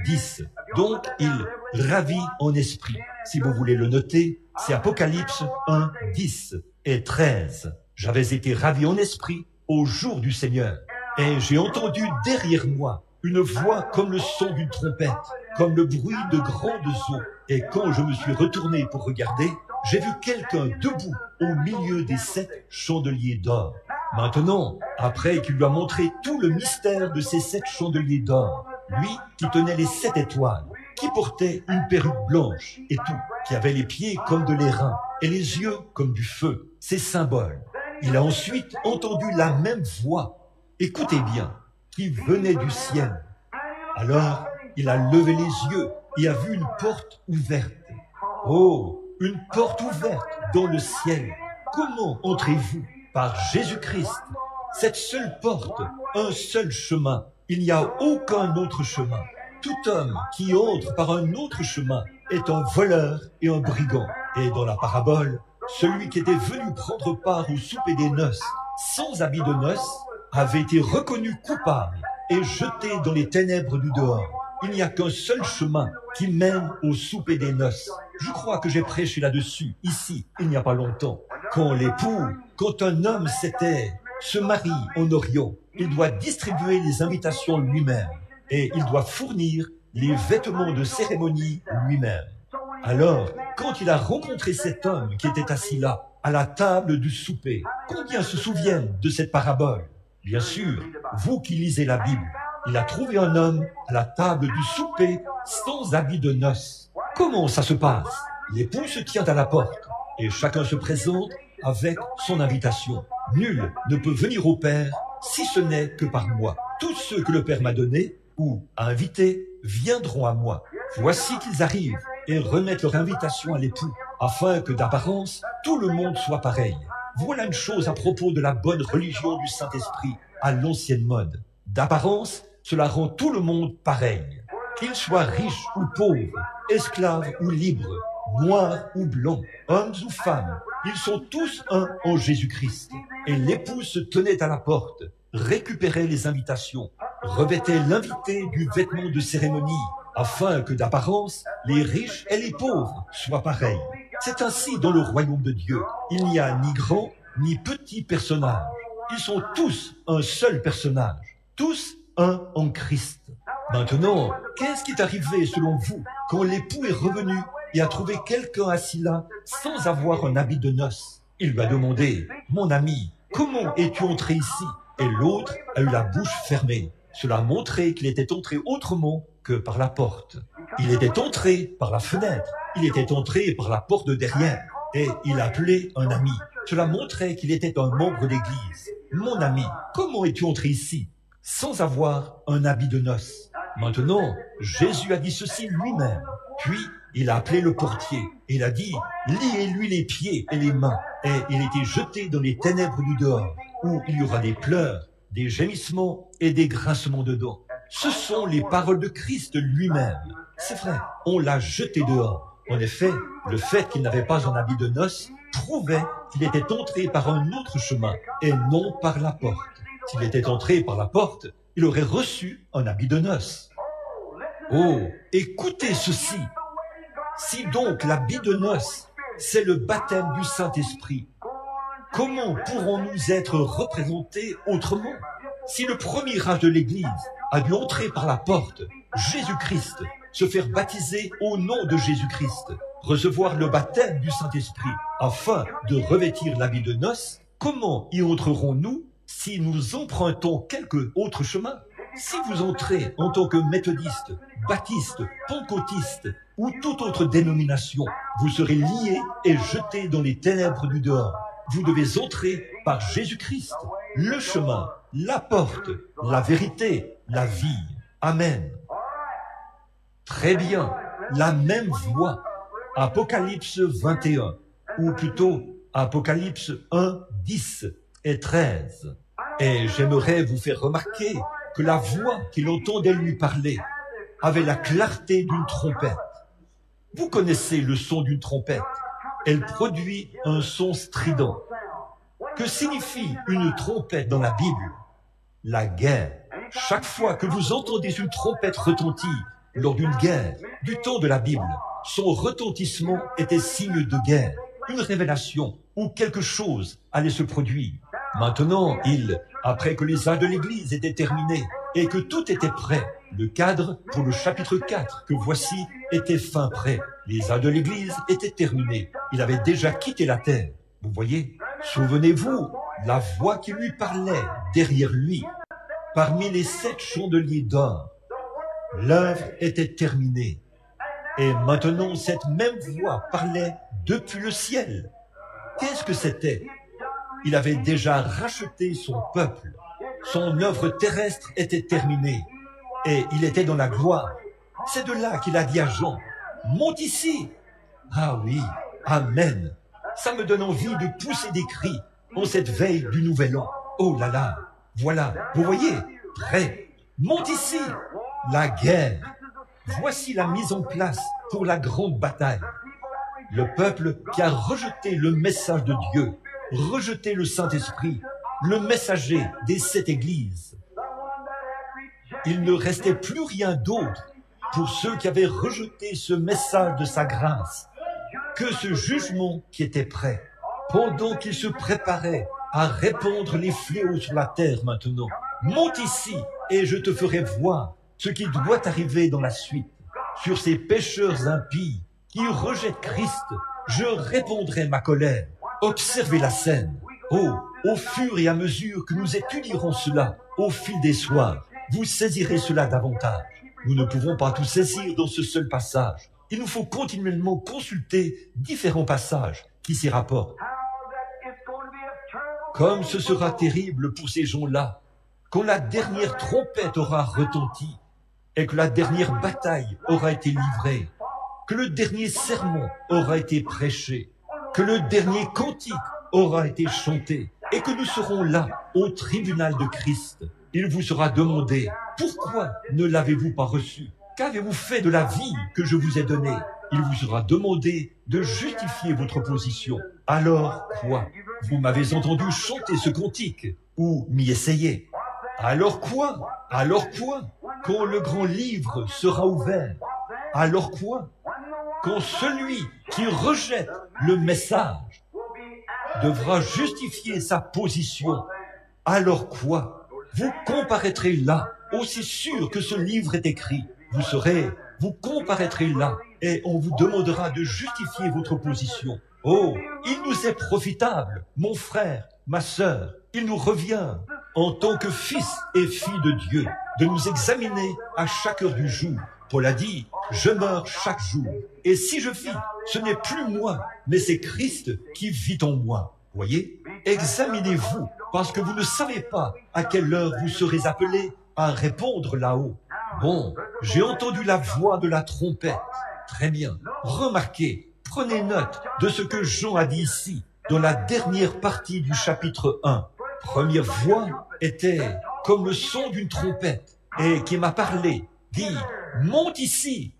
10. Donc, il ravit en esprit. Si vous voulez le noter, c'est Apocalypse 1, 10 et 13. J'avais été ravi en esprit au jour du Seigneur. Et j'ai entendu derrière moi une voix comme le son d'une trompette, comme le bruit de grandes eaux. Et quand je me suis retourné pour regarder, j'ai vu quelqu'un debout au milieu des 7 chandeliers d'or. Maintenant, après qu'il lui a montré tout le mystère de ces 7 chandeliers d'or, lui qui tenait les 7 étoiles, qui portait une perruque blanche et tout, qui avait les pieds comme de l'airain et les yeux comme du feu. Ces symboles. Il a ensuite entendu la même voix, écoutez bien, qui venait du ciel. Alors, il a levé les yeux et a vu une porte ouverte. Oh, une porte ouverte dans le ciel. Comment entrez-vous? Par Jésus-Christ. Cette seule porte, un seul chemin. Il n'y a aucun autre chemin. Tout homme qui entre par un autre chemin est un voleur et un brigand. Et dans la parabole, celui qui était venu prendre part au souper des noces, sans habit de noces, avait été reconnu coupable et jeté dans les ténèbres du dehors. Il n'y a qu'un seul chemin qui mène au souper des noces. Je crois que j'ai prêché là-dessus, ici, il n'y a pas longtemps. Quand un homme se marie en Orient, il doit distribuer les invitations lui-même et il doit fournir les vêtements de cérémonie lui-même. Alors, quand il a rencontré cet homme qui était assis là, à la table du souper, combien se souviennent de cette parabole? Bien sûr, vous qui lisez la Bible, il a trouvé un homme à la table du souper sans habit de noces. Comment ça se passe? L'époux se tient à la porte et chacun se présente avec son invitation. Nul ne peut venir au Père si ce n'est que par moi. Tous ceux que le Père m'a donnés ou a invités viendront à moi. Voici qu'ils arrivent et remettent leur invitation à l'époux, afin que d'apparence tout le monde soit pareil. Voilà une chose à propos de la bonne religion du Saint-Esprit à l'ancienne mode. D'apparence, cela rend tout le monde pareil. Qu'ils soient riches ou pauvres, esclaves ou libres, noirs ou blancs, hommes ou femmes, ils sont tous un en Jésus-Christ. Et l'époux se tenait à la porte, récupérait les invitations, revêtait l'invité du vêtement de cérémonie, afin que d'apparence, les riches et les pauvres soient pareils. C'est ainsi dans le royaume de Dieu. Il n'y a ni grand ni petit personnage. Ils sont tous un seul personnage, tous un en Christ. Maintenant, qu'est-ce qui est arrivé selon vous quand l'époux est revenu et a trouvé quelqu'un assis là sans avoir un habit de noces? Il lui a demandé, « Mon ami, comment es-tu entré ici ?» Et l'autre a eu la bouche fermée. Cela montrait qu'il était entré autrement que par la porte. Il était entré par la fenêtre. Il était entré par la porte de derrière. Et il appelait un ami. Cela montrait qu'il était un membre d'église. « Mon ami, comment es-tu entré ici sans avoir un habit de noces ?» Maintenant, Jésus a dit ceci lui-même. Puis, il a appelé le portier et il a dit, « Liez-lui les pieds et les mains. » Et il était jeté dans les ténèbres du dehors, où il y aura des pleurs, des gémissements et des grincements de dents. Ce sont les paroles de Christ lui-même. C'est vrai, on l'a jeté dehors. En effet, le fait qu'il n'avait pas un habit de noces prouvait qu'il était entré par un autre chemin et non par la porte. S'il était entré par la porte, il aurait reçu un habit de noces. Oh, écoutez ceci. Si donc l'habit de noces, c'est le baptême du Saint-Esprit, comment pourrons-nous être représentés autrement? Si le premier âge de l'Église a dû entrer par la porte, Jésus-Christ, se faire baptiser au nom de Jésus-Christ, recevoir le baptême du Saint-Esprit, afin de revêtir l'habit de noces, comment y entrerons-nous si nous empruntons quelque autre chemin? Si vous entrez en tant que méthodiste, baptiste, pentecôtiste ou toute autre dénomination, vous serez liés et jetés dans les ténèbres du dehors. Vous devez entrer par Jésus-Christ, le chemin, la porte, la vérité, la vie. Amen. Très bien, la même voix. Apocalypse 21, ou plutôt Apocalypse 1, 10 et 13. Et j'aimerais vous faire remarquer que la voix qu'il entendait lui parler avait la clarté d'une trompette. Vous connaissez le son d'une trompette. Elle produit un son strident. Que signifie une trompette dans la Bible? La guerre. Chaque fois que vous entendez une trompette retentir lors d'une guerre, du temps de la Bible, son retentissement était signe de guerre, une révélation où quelque chose allait se produire. Maintenant, après que les âges de l'Église étaient terminés et que tout était prêt, le cadre pour le chapitre 4 que voici était fin prêt. Les âges de l'Église étaient terminés. Il avait déjà quitté la terre. Vous voyez, souvenez-vous, la voix qui lui parlait derrière lui, parmi les 7 chandeliers d'or. L'œuvre était terminée. Et maintenant, cette même voix parlait depuis le ciel. Qu'est-ce que c'était? Il avait déjà racheté son peuple. Son œuvre terrestre était terminée. Et il était dans la gloire. C'est de là qu'il a dit à Jean, « Monte ici !» Ah oui, Amen. Ça me donne envie de pousser des cris en cette veille du Nouvel An. Oh là là, voilà, vous voyez, prêt. Monte ici, la guerre. Voici la mise en place pour la grande bataille. Le peuple qui a rejeté le message de Dieu, rejeté le Saint-Esprit, le messager des 7 églises. Il ne restait plus rien d'autre pour ceux qui avaient rejeté ce message de sa grâce que ce jugement qui était prêt, pendant qu'il se préparait à répandre les fléaux sur la terre maintenant. Monte ici et je te ferai voir ce qui doit arriver dans la suite. Sur ces pécheurs impies qui rejettent Christ, je répandrai ma colère. Observez la scène. Oh, au fur et à mesure que nous étudierons cela, au fil des soirs, vous saisirez cela davantage. Nous ne pouvons pas tout saisir dans ce seul passage. Il nous faut continuellement consulter différents passages qui s'y rapportent. Comme ce sera terrible pour ces gens-là, quand la dernière trompette aura retenti et que la dernière bataille aura été livrée, que le dernier sermon aura été prêché, que le dernier cantique aura été chanté et que nous serons là au tribunal de Christ. Il vous sera demandé, pourquoi ne l'avez-vous pas reçu? Qu'avez-vous fait de la vie que je vous ai donnée? Il vous sera demandé de justifier votre position. Alors quoi? Vous m'avez entendu chanter ce cantique ou m'y essayer. Alors quoi? Alors quoi? Quand le grand livre sera ouvert. Alors quoi? Quand celui qui rejette le message devra justifier sa position. Alors quoi? Vous comparaîtrez là, aussi sûr que ce livre est écrit. Vous comparaîtrez là, et on vous demandera de justifier votre position. Oh, il nous est profitable, mon frère, ma sœur, il nous revient, en tant que fils et filles de Dieu, de nous examiner à chaque heure du jour. Paul a dit, je meurs chaque jour, et si je vis, ce n'est plus moi, mais c'est Christ qui vit en moi. Voyez, examinez-vous, parce que vous ne savez pas à quelle heure vous serez appelés à répondre là-haut. Bon, j'ai entendu la voix de la trompette. Très bien. Remarquez, prenez note de ce que Jean a dit ici, dans la dernière partie du chapitre 1. Première voix était comme le son d'une trompette, et qui m'a parlé, dit, monte ici,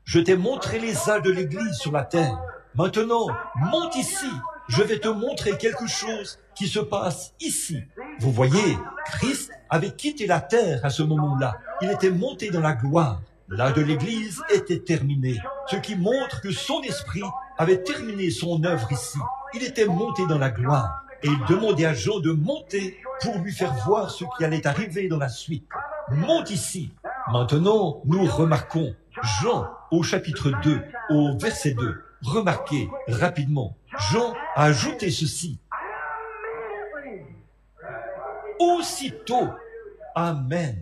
je t'ai montré les âges de l'Église sur la terre. Maintenant, monte ici, je vais te montrer quelque chose qui se passe ici. Vous voyez, Christ avait quitté la terre à ce moment-là. Il était monté dans la gloire. L'âge de l'Église était terminé, ce qui montre que son esprit avait terminé son œuvre ici. Il était monté dans la gloire et il demandait à Jean de monter pour lui faire voir ce qui allait arriver dans la suite. Monte ici. Maintenant, nous remarquons Jean au chapitre 2, au verset 2. Remarquez rapidement, Jean a ajouté ceci. Aussitôt, Amen.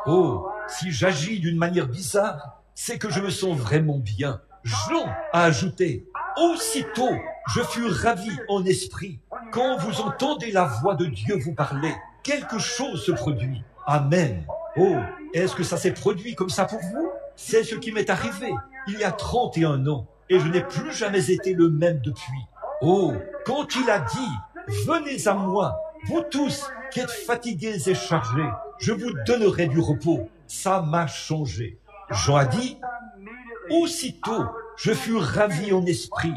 Oh, si j'agis d'une manière bizarre, c'est que je me sens vraiment bien. Jean a ajouté, aussitôt, je fus ravi en esprit. Quand vous entendez la voix de Dieu vous parler, quelque chose se produit. Amen. Oh, est-ce que ça s'est produit comme ça pour vous? C'est ce qui m'est arrivé il y a 31 ans et je n'ai plus jamais été le même depuis. Oh, quand il a dit, venez à moi, vous tous qui êtes fatigués et chargés, je vous donnerai du repos. Ça m'a changé. Jean a dit, aussitôt, je fus ravi en esprit.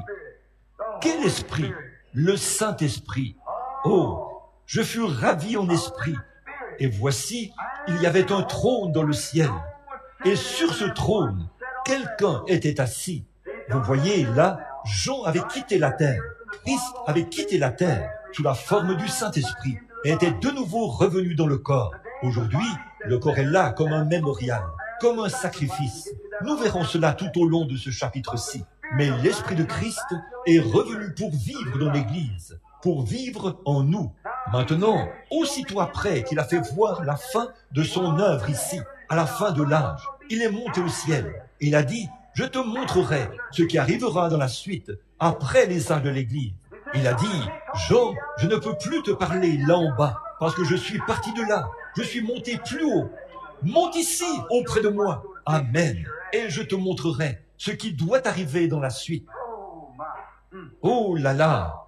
Quel esprit? Le Saint-Esprit. Oh, je fus ravi en esprit. Et voici, il y avait un trône dans le ciel. Et sur ce trône, quelqu'un était assis. Vous voyez, là, Jean avait quitté la terre. Christ avait quitté la terre sous la forme du Saint-Esprit et était de nouveau revenu dans le corps. Aujourd'hui, le corps est là comme un mémorial, comme un sacrifice. Nous verrons cela tout au long de ce chapitre-ci. Mais l'Esprit de Christ est revenu pour vivre dans l'Église, pour vivre en nous. Maintenant, aussitôt après qu'il a fait voir la fin de son œuvre ici, à la fin de l'âge, il est monté au ciel. Il a dit, je te montrerai ce qui arrivera dans la suite, après les âges de l'Église. Il a dit, Jean, je ne peux plus te parler là en bas, parce que je suis parti de là. Je suis monté plus haut. Monte ici, auprès de moi. Amen. Et je te montrerai ce qui doit arriver dans la suite. Oh là là.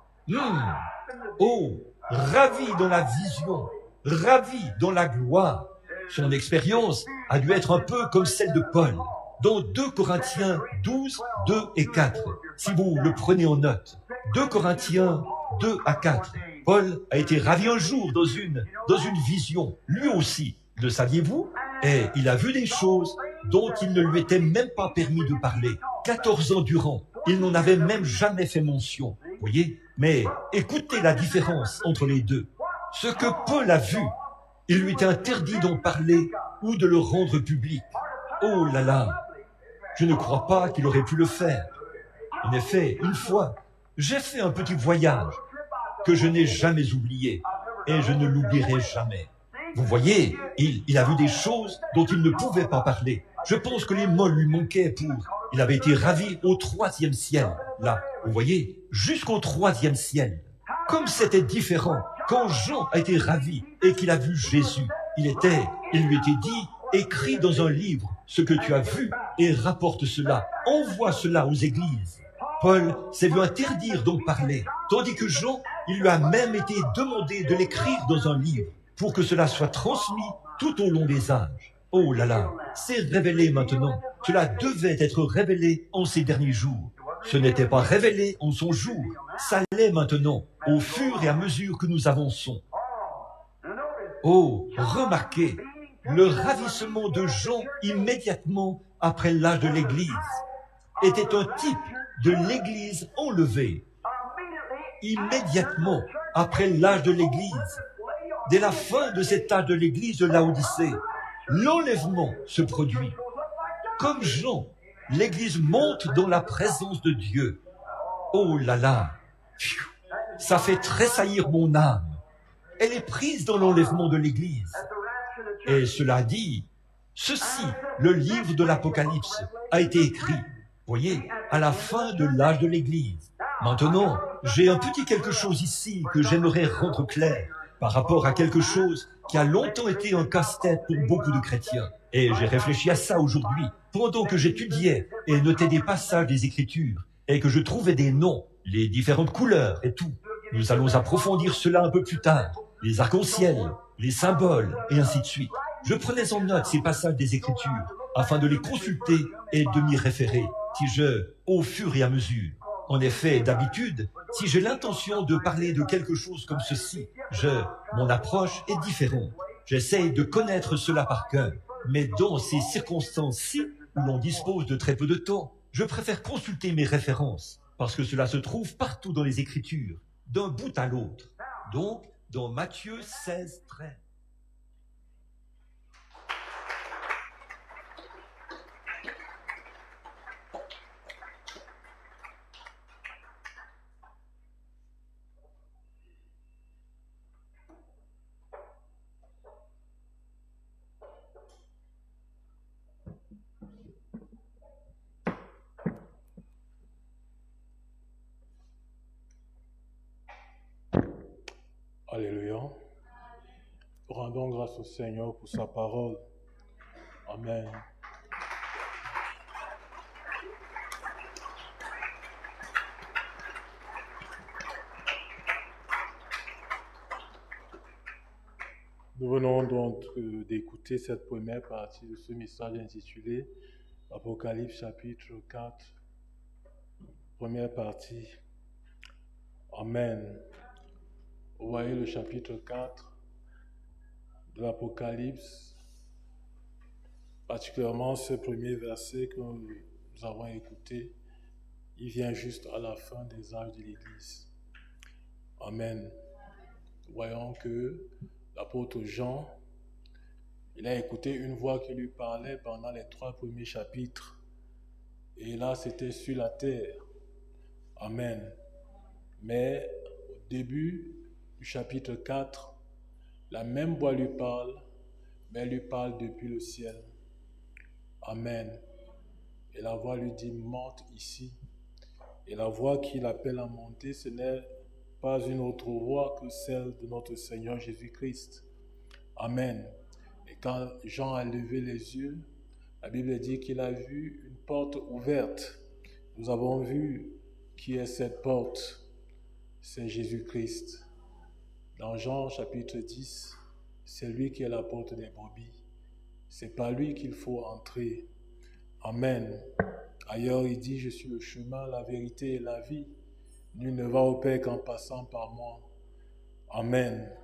Oh, ravi dans la vision, ravi dans la gloire. Son expérience a dû être un peu comme celle de Paul. Dans 2 Corinthiens 12, 2 et 4, si vous le prenez en note. 2 Corinthiens 2 à 4. Paul a été ravi un jour dans une vision, lui aussi. Le saviez-vous? Et il a vu des choses dont il ne lui était même pas permis de parler. 14 ans durant, il n'en avait même jamais fait mention. Voyez? Mais écoutez la différence entre les deux. Ce que Paul a vu, il lui était interdit d'en parler ou de le rendre public. Oh là là! Je ne crois pas qu'il aurait pu le faire. En effet, une fois, j'ai fait un petit voyage que je n'ai jamais oublié et je ne l'oublierai jamais. Vous voyez, il a vu des choses dont il ne pouvait pas parler. Je pense que les mots lui manquaient pour... Il avait été ravi au 3e ciel, là. Vous voyez, jusqu'au 3e ciel. Comme c'était différent, quand Jean a été ravi et qu'il a vu Jésus, il lui était dit, écris dans un livre ce que tu as vu et rapporte cela. Envoie cela aux églises. Paul s'est vu interdire d'en parler, tandis que Jean, il lui a même été demandé de l'écrire dans un livre pour que cela soit transmis tout au long des âges. Oh là là, c'est révélé maintenant. Cela devait être révélé en ces derniers jours. Ce n'était pas révélé en son jour. Ça l'est maintenant, au fur et à mesure que nous avançons. Oh, remarquez, le ravissement de Jean immédiatement après l'âge de l'Église était un type de l'Église enlevée. Immédiatement après l'âge de l'Église, dès la fin de cet âge de l'Église de Laodicée, l'enlèvement se produit. Comme Jean, l'Église monte dans la présence de Dieu. Oh là là, ça fait tressaillir mon âme. Elle est prise dans l'enlèvement de l'Église. Et cela dit, ceci, le livre de l'Apocalypse, a été écrit, voyez, à la fin de l'âge de l'Église. Maintenant, j'ai un petit quelque chose ici que j'aimerais rendre clair par rapport à quelque chose qui a longtemps été un casse-tête pour beaucoup de chrétiens. Et j'ai réfléchi à ça aujourd'hui, pendant que j'étudiais et notais des passages des Écritures, et que je trouvais des noms, les différentes couleurs et tout. Nous allons approfondir cela un peu plus tard. Les arcs-en-ciel, les symboles, et ainsi de suite. Je prenais en note ces passages des Écritures, afin de les consulter et de m'y référer, au fur et à mesure. En effet, d'habitude, si j'ai l'intention de parler de quelque chose comme ceci, mon approche est différente. J'essaye de connaître cela par cœur. Mais dans ces circonstances-ci, où l'on dispose de très peu de temps, je préfère consulter mes références, parce que cela se trouve partout dans les Écritures, d'un bout à l'autre. Donc, dans Matthieu 16, 13. Alléluia. Rendons grâce au Seigneur pour sa parole. Amen. Nous venons donc d'écouter cette première partie de ce message intitulé Apocalypse chapitre 4, première partie. Amen. Vous voyez le chapitre 4 de l'Apocalypse, particulièrement ce premier verset que nous avons écouté, il vient juste à la fin des âges de l'Église. Amen. Voyons que l'apôtre Jean, il a écouté une voix qui lui parlait pendant les 3 premiers chapitres. Et là, c'était sur la terre. Amen. Mais au début du chapitre 4, la même voix lui parle, mais elle lui parle depuis le ciel. Amen. Et la voix lui dit, monte ici. Et la voix qui l'appelle à monter, ce n'est pas une autre voix que celle de notre Seigneur Jésus-Christ. Amen. Et quand Jean a levé les yeux, la Bible dit qu'il a vu une porte ouverte. Nous avons vu qui est cette porte. C'est Jésus-Christ. Dans Jean chapitre 10, c'est lui qui est la porte des brebis. C'est par lui qu'il faut entrer. Amen. Ailleurs, il dit, je suis le chemin, la vérité et la vie. Nul ne va au Père qu'en passant par moi. Amen.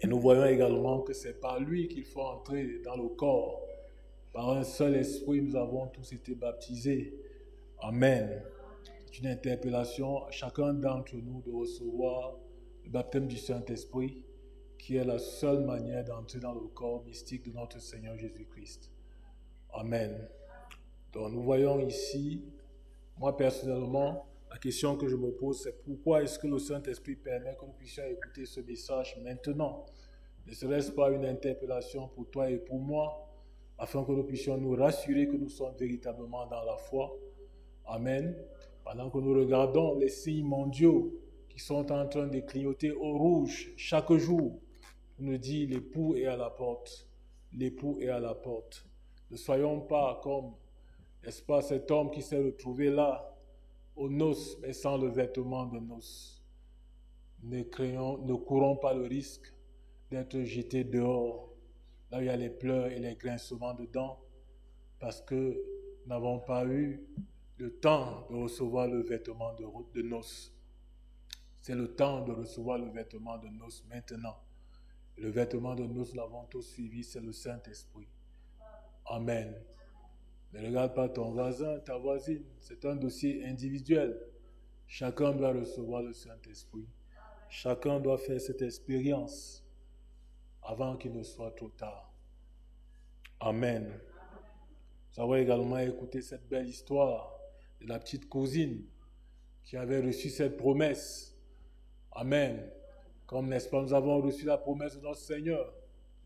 Et nous voyons également que c'est par lui qu'il faut entrer dans le corps. Par un seul esprit, nous avons tous été baptisés. Amen. C'est une interpellation à chacun d'entre nous de recevoir le baptême du Saint-Esprit, qui est la seule manière d'entrer dans le corps mystique de notre Seigneur Jésus-Christ. Amen. Donc nous voyons ici, moi personnellement, la question que je me pose, c'est pourquoi est-ce que le Saint-Esprit permet que nous puissions écouter ce message maintenant? Ne serait-ce pas une interpellation pour toi et pour moi, afin que nous puissions nous rassurer que nous sommes véritablement dans la foi? Amen. Pendant que nous regardons les signes mondiaux qui sont en train de clignoter au rouge chaque jour, on nous dit l'époux est à la porte. L'époux est à la porte. Ne soyons pas comme, n'est-ce pas, cet homme qui s'est retrouvé là, aux noces, mais sans le vêtement de noces. Ne courons pas le risque d'être jetés dehors, là où il y a les pleurs et les grincements de dents, parce que nous n'avons pas eu le temps de recevoir le vêtement de noces. C'est le temps de recevoir le vêtement de noces maintenant. Le vêtement de noces, nous l'avons tous suivi, c'est le Saint-Esprit. Amen. Ne regarde pas ton voisin, ta voisine. C'est un dossier individuel. Chacun doit recevoir le Saint-Esprit. Chacun doit faire cette expérience avant qu'il ne soit trop tard. Amen. Nous avons également écouté cette belle histoire de la petite cousine qui avait reçu cette promesse. Amen. Comme, n'est-ce pas, nous avons reçu la promesse de notre Seigneur.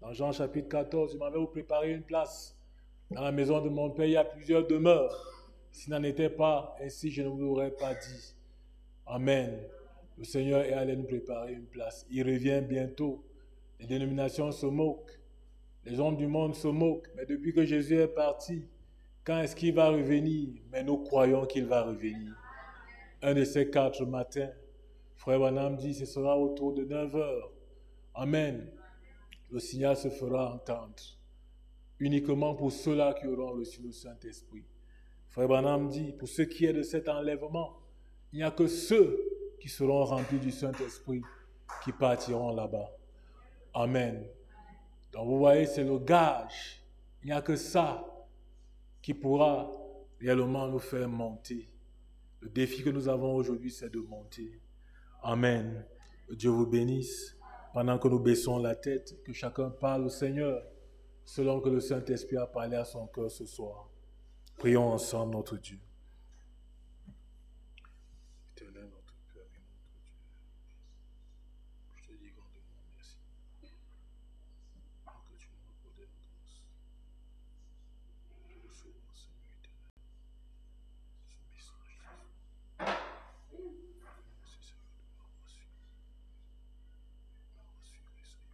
Dans Jean chapitre 14, il m'avait préparé une place. Dans la maison de mon Père, il y a plusieurs demeures. S'il n'en était pas ainsi, je ne vous l'aurais pas dit. Amen. Le Seigneur est allé nous préparer une place. Il revient bientôt. Les dénominations se moquent. Les hommes du monde se moquent. Mais depuis que Jésus est parti, quand est-ce qu'il va revenir? Mais nous croyons qu'il va revenir. Un de ces 4 matins, Frère Branham dit, ce sera autour de 9 heures. Amen. Le signal se fera entendre. Uniquement pour ceux-là qui auront reçu le Saint-Esprit. Frère Branham dit, pour ce qui est de cet enlèvement, il n'y a que ceux qui seront remplis du Saint-Esprit qui partiront là-bas. Amen. Donc vous voyez, c'est le gage. Il n'y a que ça qui pourra réellement nous faire monter. Le défi que nous avons aujourd'hui, c'est de monter. Amen. Que Dieu vous bénisse. Pendant que nous baissons la tête, que chacun parle au Seigneur, selon que le Saint-Esprit a parlé à son cœur ce soir. Prions ensemble notre Dieu. Éternel, notre Père et notre Dieu, je te dis grandement merci. Que tu nous accordes la grâce de recevoir, Seigneur éternel, ce message. Merci, Seigneur, de m'avoir reçu. M'avoir assuré, Seigneur éternel. Oh Dieu, que tu viennes.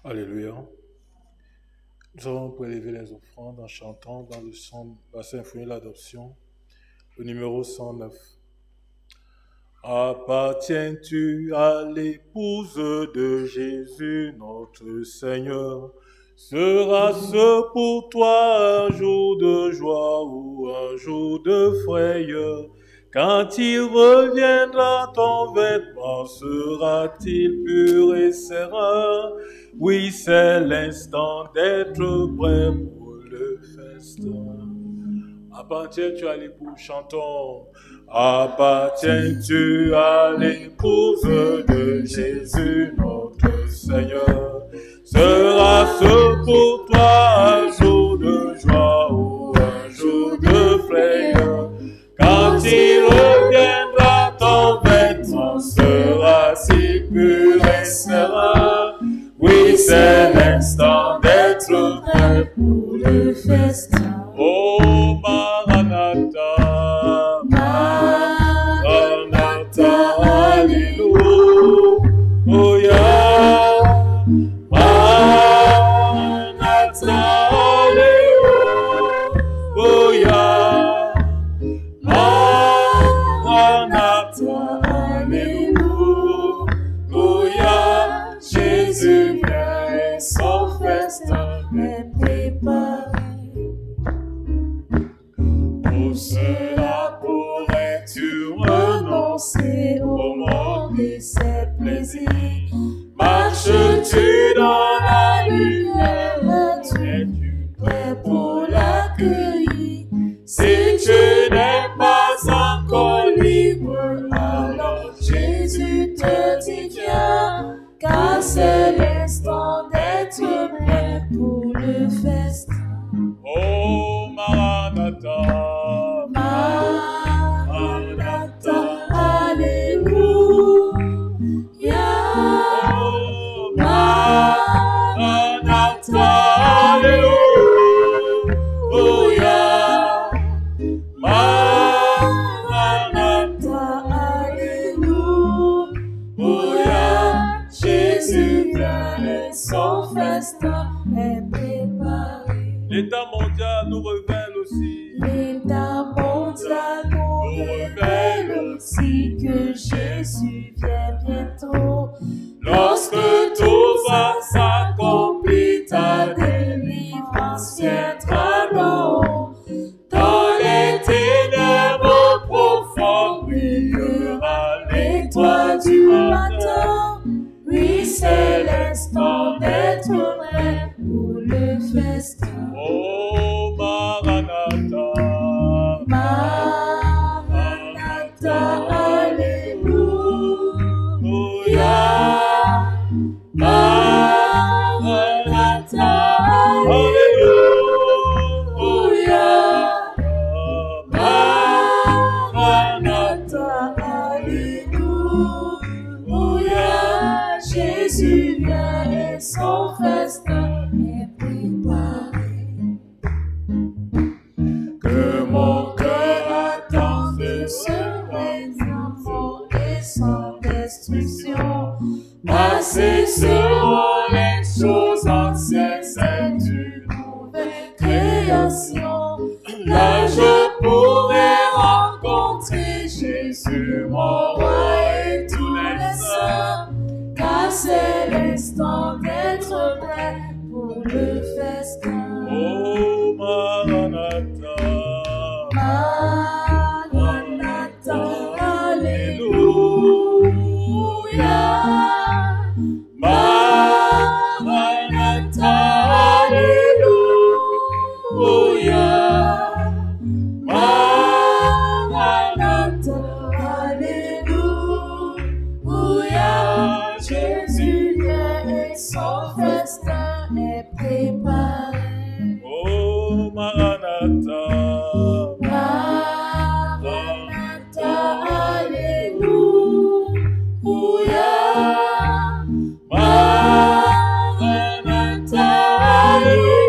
Alléluia. Nous allons prélever les offrandes en chantant dans le son la symphonie de l'adoption, le numéro 109. Appartiens-tu à l'épouse de Jésus, notre Seigneur? Sera-ce pour toi un jour de joie ou un jour de frayeur? Quand il reviendra, ton vêtement sera-t-il pur et serein? Oui, c'est l'instant d'être prêt pour le festin. Appartiens-tu à l'épouse? Chantons. Appartiens-tu à l'épouse de Jésus, notre Seigneur? Sera-ce pour toi un jour de joie ou un jour de frayeur? Quand il reviendra, ton vêtement sera-t-il pur et serein? Oui, c'est l'instant d'être prêt pour le festin. Oh, Maranatha, Maranatha, Alléluia, Maranatha, Alléluia, Maranatha, Alléluia, Jésus vient et son festin est préparé. Pour cela pourrais-tu renoncer au monde et ses plaisirs? Marches-tu dans la lumière? Es-tu prêt pour l'accueillir? Si tu n'es pas encore libre, alors Jésus te dit viens, car c'est l'instant d'être prêt pour le festin. Oh, Maranatha, Maranatha, Alléluia, oh, Maranatha, Alléluia, Maranatha, Alléluia, Jésus vient et son festin est préparé. L'état mondial nous révèle aussi. L'état mondial nous révèle aussi que Jésus vient bientôt. Lorsque tout va s'accomplir, ta délivrance viendra d'en-haut. Dans les ténèbres profondes brillera l'étoile du matin. Oui, c'est l'instant d'être prêt pour le festin. Oh, Maranatha, Maranatha, Alléluia, Maranatha, Alléluia, Maranatha, Alléluia, Jésus vient et son festin est préparé. Que mon cœur attende ce règne et sans destruction. Passées seront les choses anciennes, c'est une nouvelle création. Là je pourrai rencontrer Jésus, mon roi et tous les saints, car c'est l'instant d'être prêt pour le festin. Oh, Maranatha, Maranatha, Alléluia, Maranatha, Alléluia, Maranatha, Alléluia, Jésus vient et son festin est préparé. Oh, Maranatha, Maranatha, Alléluia, Maranatha, Alléluia,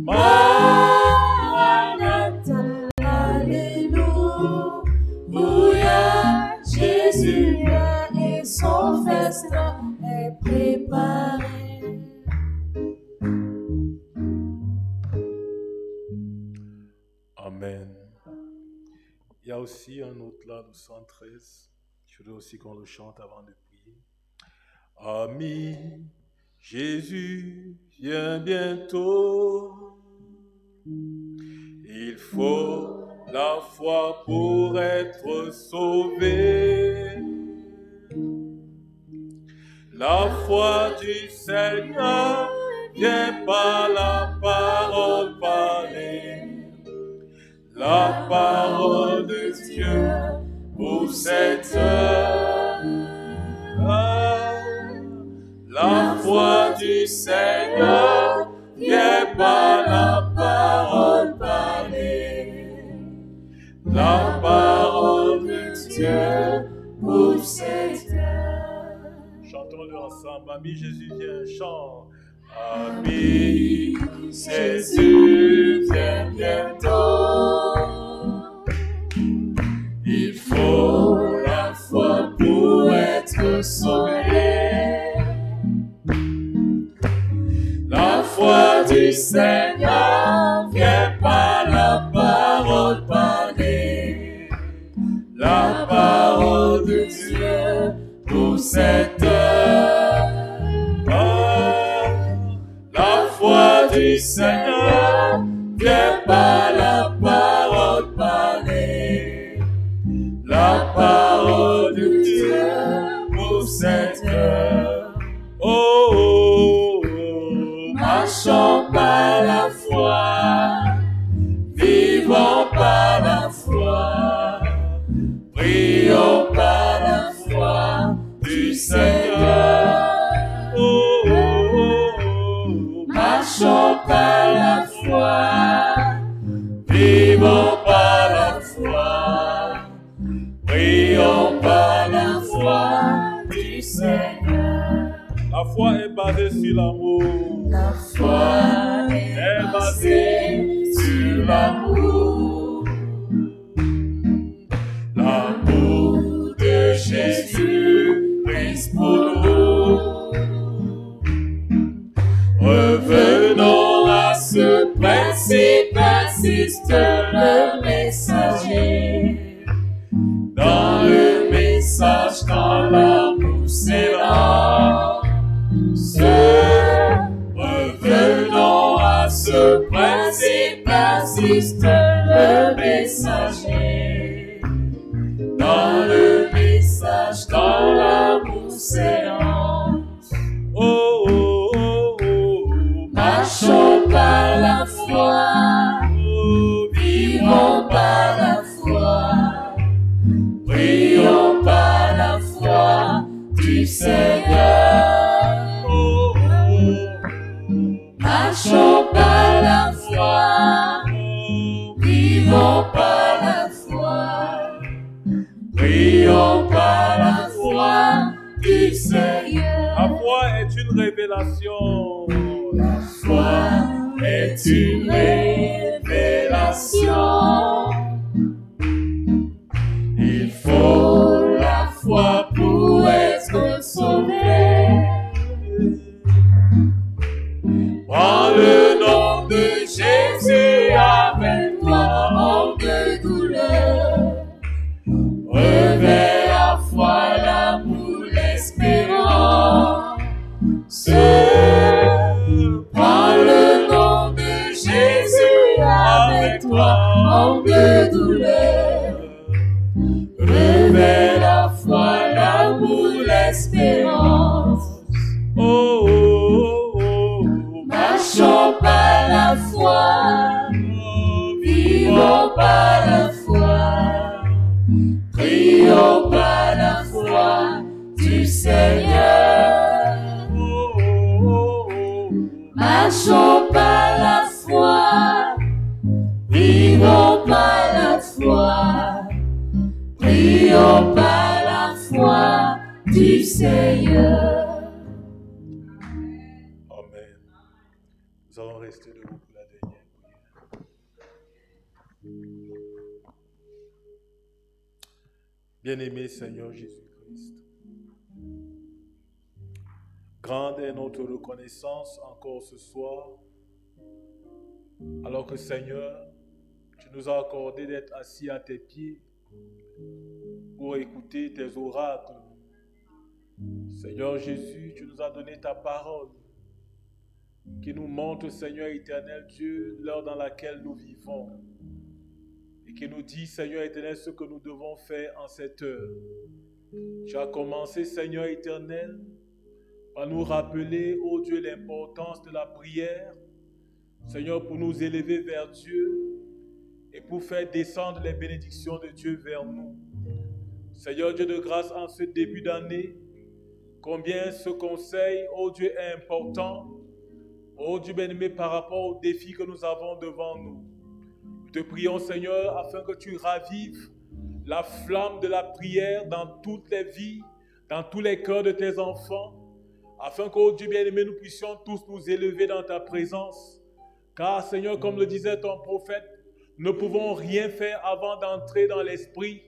Maranatha, Amen. Il y a aussi un autre là, le 113. Je voudrais aussi qu'on le chante avant de prier. Ami, Jésus vient bientôt. Il faut la foi pour être sauvé. La foi du Seigneur vient par la parole parlée. La parole de Dieu pour cette heure. La foi du Seigneur vient par la parole parlée. La parole de Dieu pour cette heure. Chantons-le ensemble. Ami Jésus vient, chante. Ami Jésus vient bientôt. Il faut la foi pour être sauvé. La foi du Seigneur vient par la parole parlée. La parole de Dieu pour cette heure. La foi du Seigneur vient par la parole parlée. La parole de Dieu pour cette heure. Oh, oh, oh. Marchons par la foi, vivons par la foi, prions par la foi du Seigneur. Oh, oh, oh. Marchons par la foi, vivons par la foi, prions par la foi du Seigneur. La foi est basée sur l'amour. La foi est basée sur l'amour. L'amour de Jésus-Christ pour nous. Revenons à ce principe, insiste le messager. Dans le message, quand l'amour s'élance, revenons à ce principe, insiste le messager. Dans le message, quand l'amour s'élance. Oh, oh, oh, oh. Marchons par la foi, vivons par la foi, prions par la foi du Seigneur. Marchons par la foi, vivons par la foi, prions par la foi du Seigneur. La foi est une révélation. La foi est une révélation. Il faut la foi pour être sauvé. Prends le nom de Jésus avec toi en de douleur. Réveille la foi, l'amour, l'espérance. Prends le nom de Jésus avec toi en de douleur. Réveille la foi, l'amour, l'espérance. Oh, oh, oh, oh. Marchons par la foi, vivons par la foi, prions par la foi du Seigneur. Oh, oh, oh. Marchons par la foi, vivons par la foi, prions par la foi du Seigneur. Amen. Nous allons rester debout pour la dernière prière. Bien-aimé Seigneur Jésus-Christ, grande est notre reconnaissance encore ce soir, alors que Seigneur, Tu nous as accordé d'être assis à tes pieds pour écouter tes oracles. Seigneur Jésus, tu nous as donné ta parole qui nous montre, Seigneur éternel Dieu, l'heure dans laquelle nous vivons et qui nous dit, Seigneur éternel, ce que nous devons faire en cette heure. Tu as commencé, Seigneur éternel, par nous rappeler, ô Dieu, l'importance de la prière, Seigneur, pour nous élever vers Dieu et pour faire descendre les bénédictions de Dieu vers nous. Seigneur Dieu de grâce, en ce début d'année, combien ce conseil, ô Dieu, est important, ô Dieu bien-aimé, par rapport aux défis que nous avons devant nous. Nous te prions, Seigneur, afin que tu ravives la flamme de la prière dans toutes les vies, dans tous les cœurs de tes enfants, afin qu'ô Dieu bien-aimé, nous puissions tous nous élever dans ta présence. Car, Seigneur, comme le disait ton prophète, nous ne pouvons rien faire avant d'entrer dans l'esprit.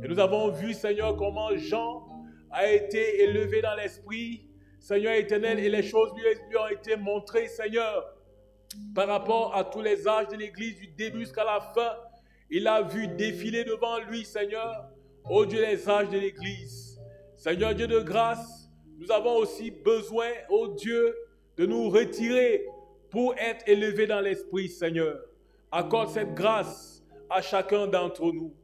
Et nous avons vu, Seigneur, comment Jean a été élevé dans l'esprit, Seigneur éternel, et les choses lui ont été montrées, Seigneur, par rapport à tous les âges de l'Église, du début jusqu'à la fin. Il a vu défiler devant lui, Seigneur, ô Dieu, les âges de l'Église. Seigneur Dieu de grâce, nous avons aussi besoin, ô Dieu, de nous retirer pour être élevés dans l'esprit, Seigneur. Accorde cette grâce à chacun d'entre nous.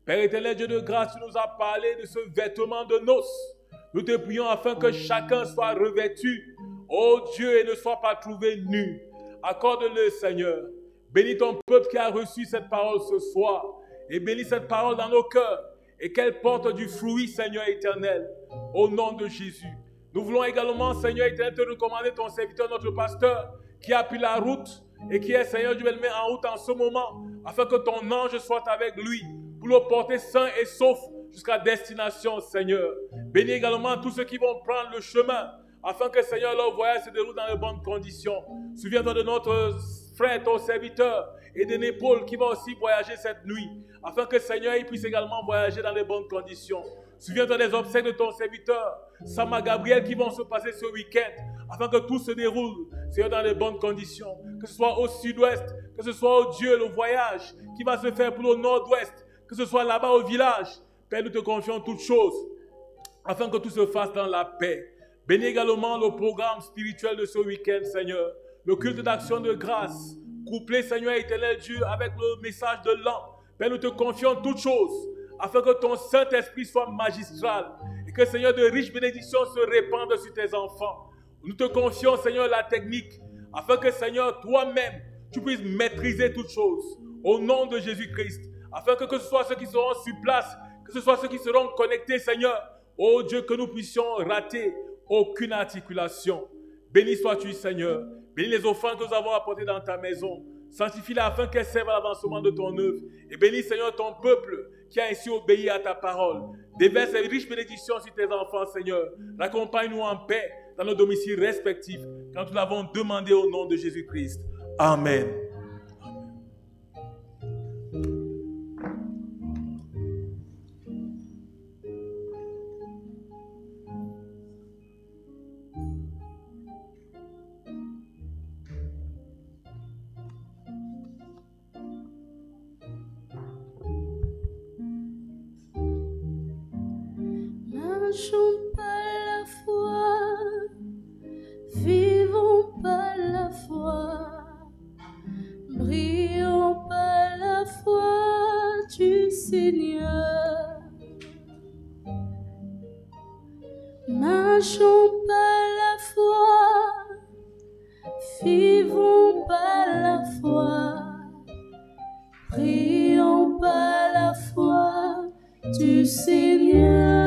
Père éternel, Dieu de grâce, tu nous as parlé de ce vêtement de noces. Nous te prions afin que chacun soit revêtu, ô Dieu, et ne soit pas trouvé nu. Accorde-le, Seigneur. Bénis ton peuple qui a reçu cette parole ce soir. Et bénis cette parole dans nos cœurs. Et qu'elle porte du fruit, Seigneur éternel. Au nom de Jésus. Nous voulons également, Seigneur éternel, te recommander ton serviteur, notre pasteur, qui a pris la route et qui est, Seigneur Dieu, le met en route en ce moment, afin que ton ange soit avec lui, pour le porter sain et sauf jusqu'à destination, Seigneur. Bénis également tous ceux qui vont prendre le chemin, afin que, Seigneur, leur voyage se déroule dans de bonnes conditions. Souviens-toi de notre frère, ton serviteur, et de Paul qui va aussi voyager cette nuit, afin que, Seigneur, il puisse également voyager dans de bonnes conditions. Souviens-toi des obsèques de ton serviteur, Sama Gabriel, qui vont se passer ce week-end, afin que tout se déroule, Seigneur, dans les bonnes conditions. Que ce soit au sud-ouest, que ce soit au Dieu, le voyage qui va se faire pour le nord-ouest, que ce soit là-bas au village. Père, nous te confions toutes choses, afin que tout se fasse dans la paix. Bénis également le programme spirituel de ce week-end, Seigneur. Le culte d'action de grâce, couplé, Seigneur éternel Dieu, avec le message de l'an. Père, nous te confions toutes choses, afin que ton Saint-Esprit soit magistral et que, Seigneur, de riches bénédictions se répandent sur tes enfants. Nous te confions, Seigneur, la technique, afin que, Seigneur, toi-même, tu puisses maîtriser toutes choses. Au nom de Jésus-Christ, afin que ce soit ceux qui seront sur place, que ce soit ceux qui seront connectés, Seigneur, ô Dieu, que nous puissions rater aucune articulation. Béni sois-tu, Seigneur. Bénis les offrandes que nous avons apportées dans ta maison. Sanctifie-les afin qu'elles servent à l'avancement de ton œuvre. Et bénis, Seigneur, ton peuple qui a ainsi obéi à ta parole. Déverse les riches bénédictions sur tes enfants, Seigneur. Raccompagne-nous en paix dans nos domiciles respectifs, quand nous l'avons demandé au nom de Jésus-Christ. Amen. Marchons par la foi, vivons par la foi, brillons par la foi du Seigneur. Marchons par la foi, vivons par la foi, brillons par la foi du Seigneur.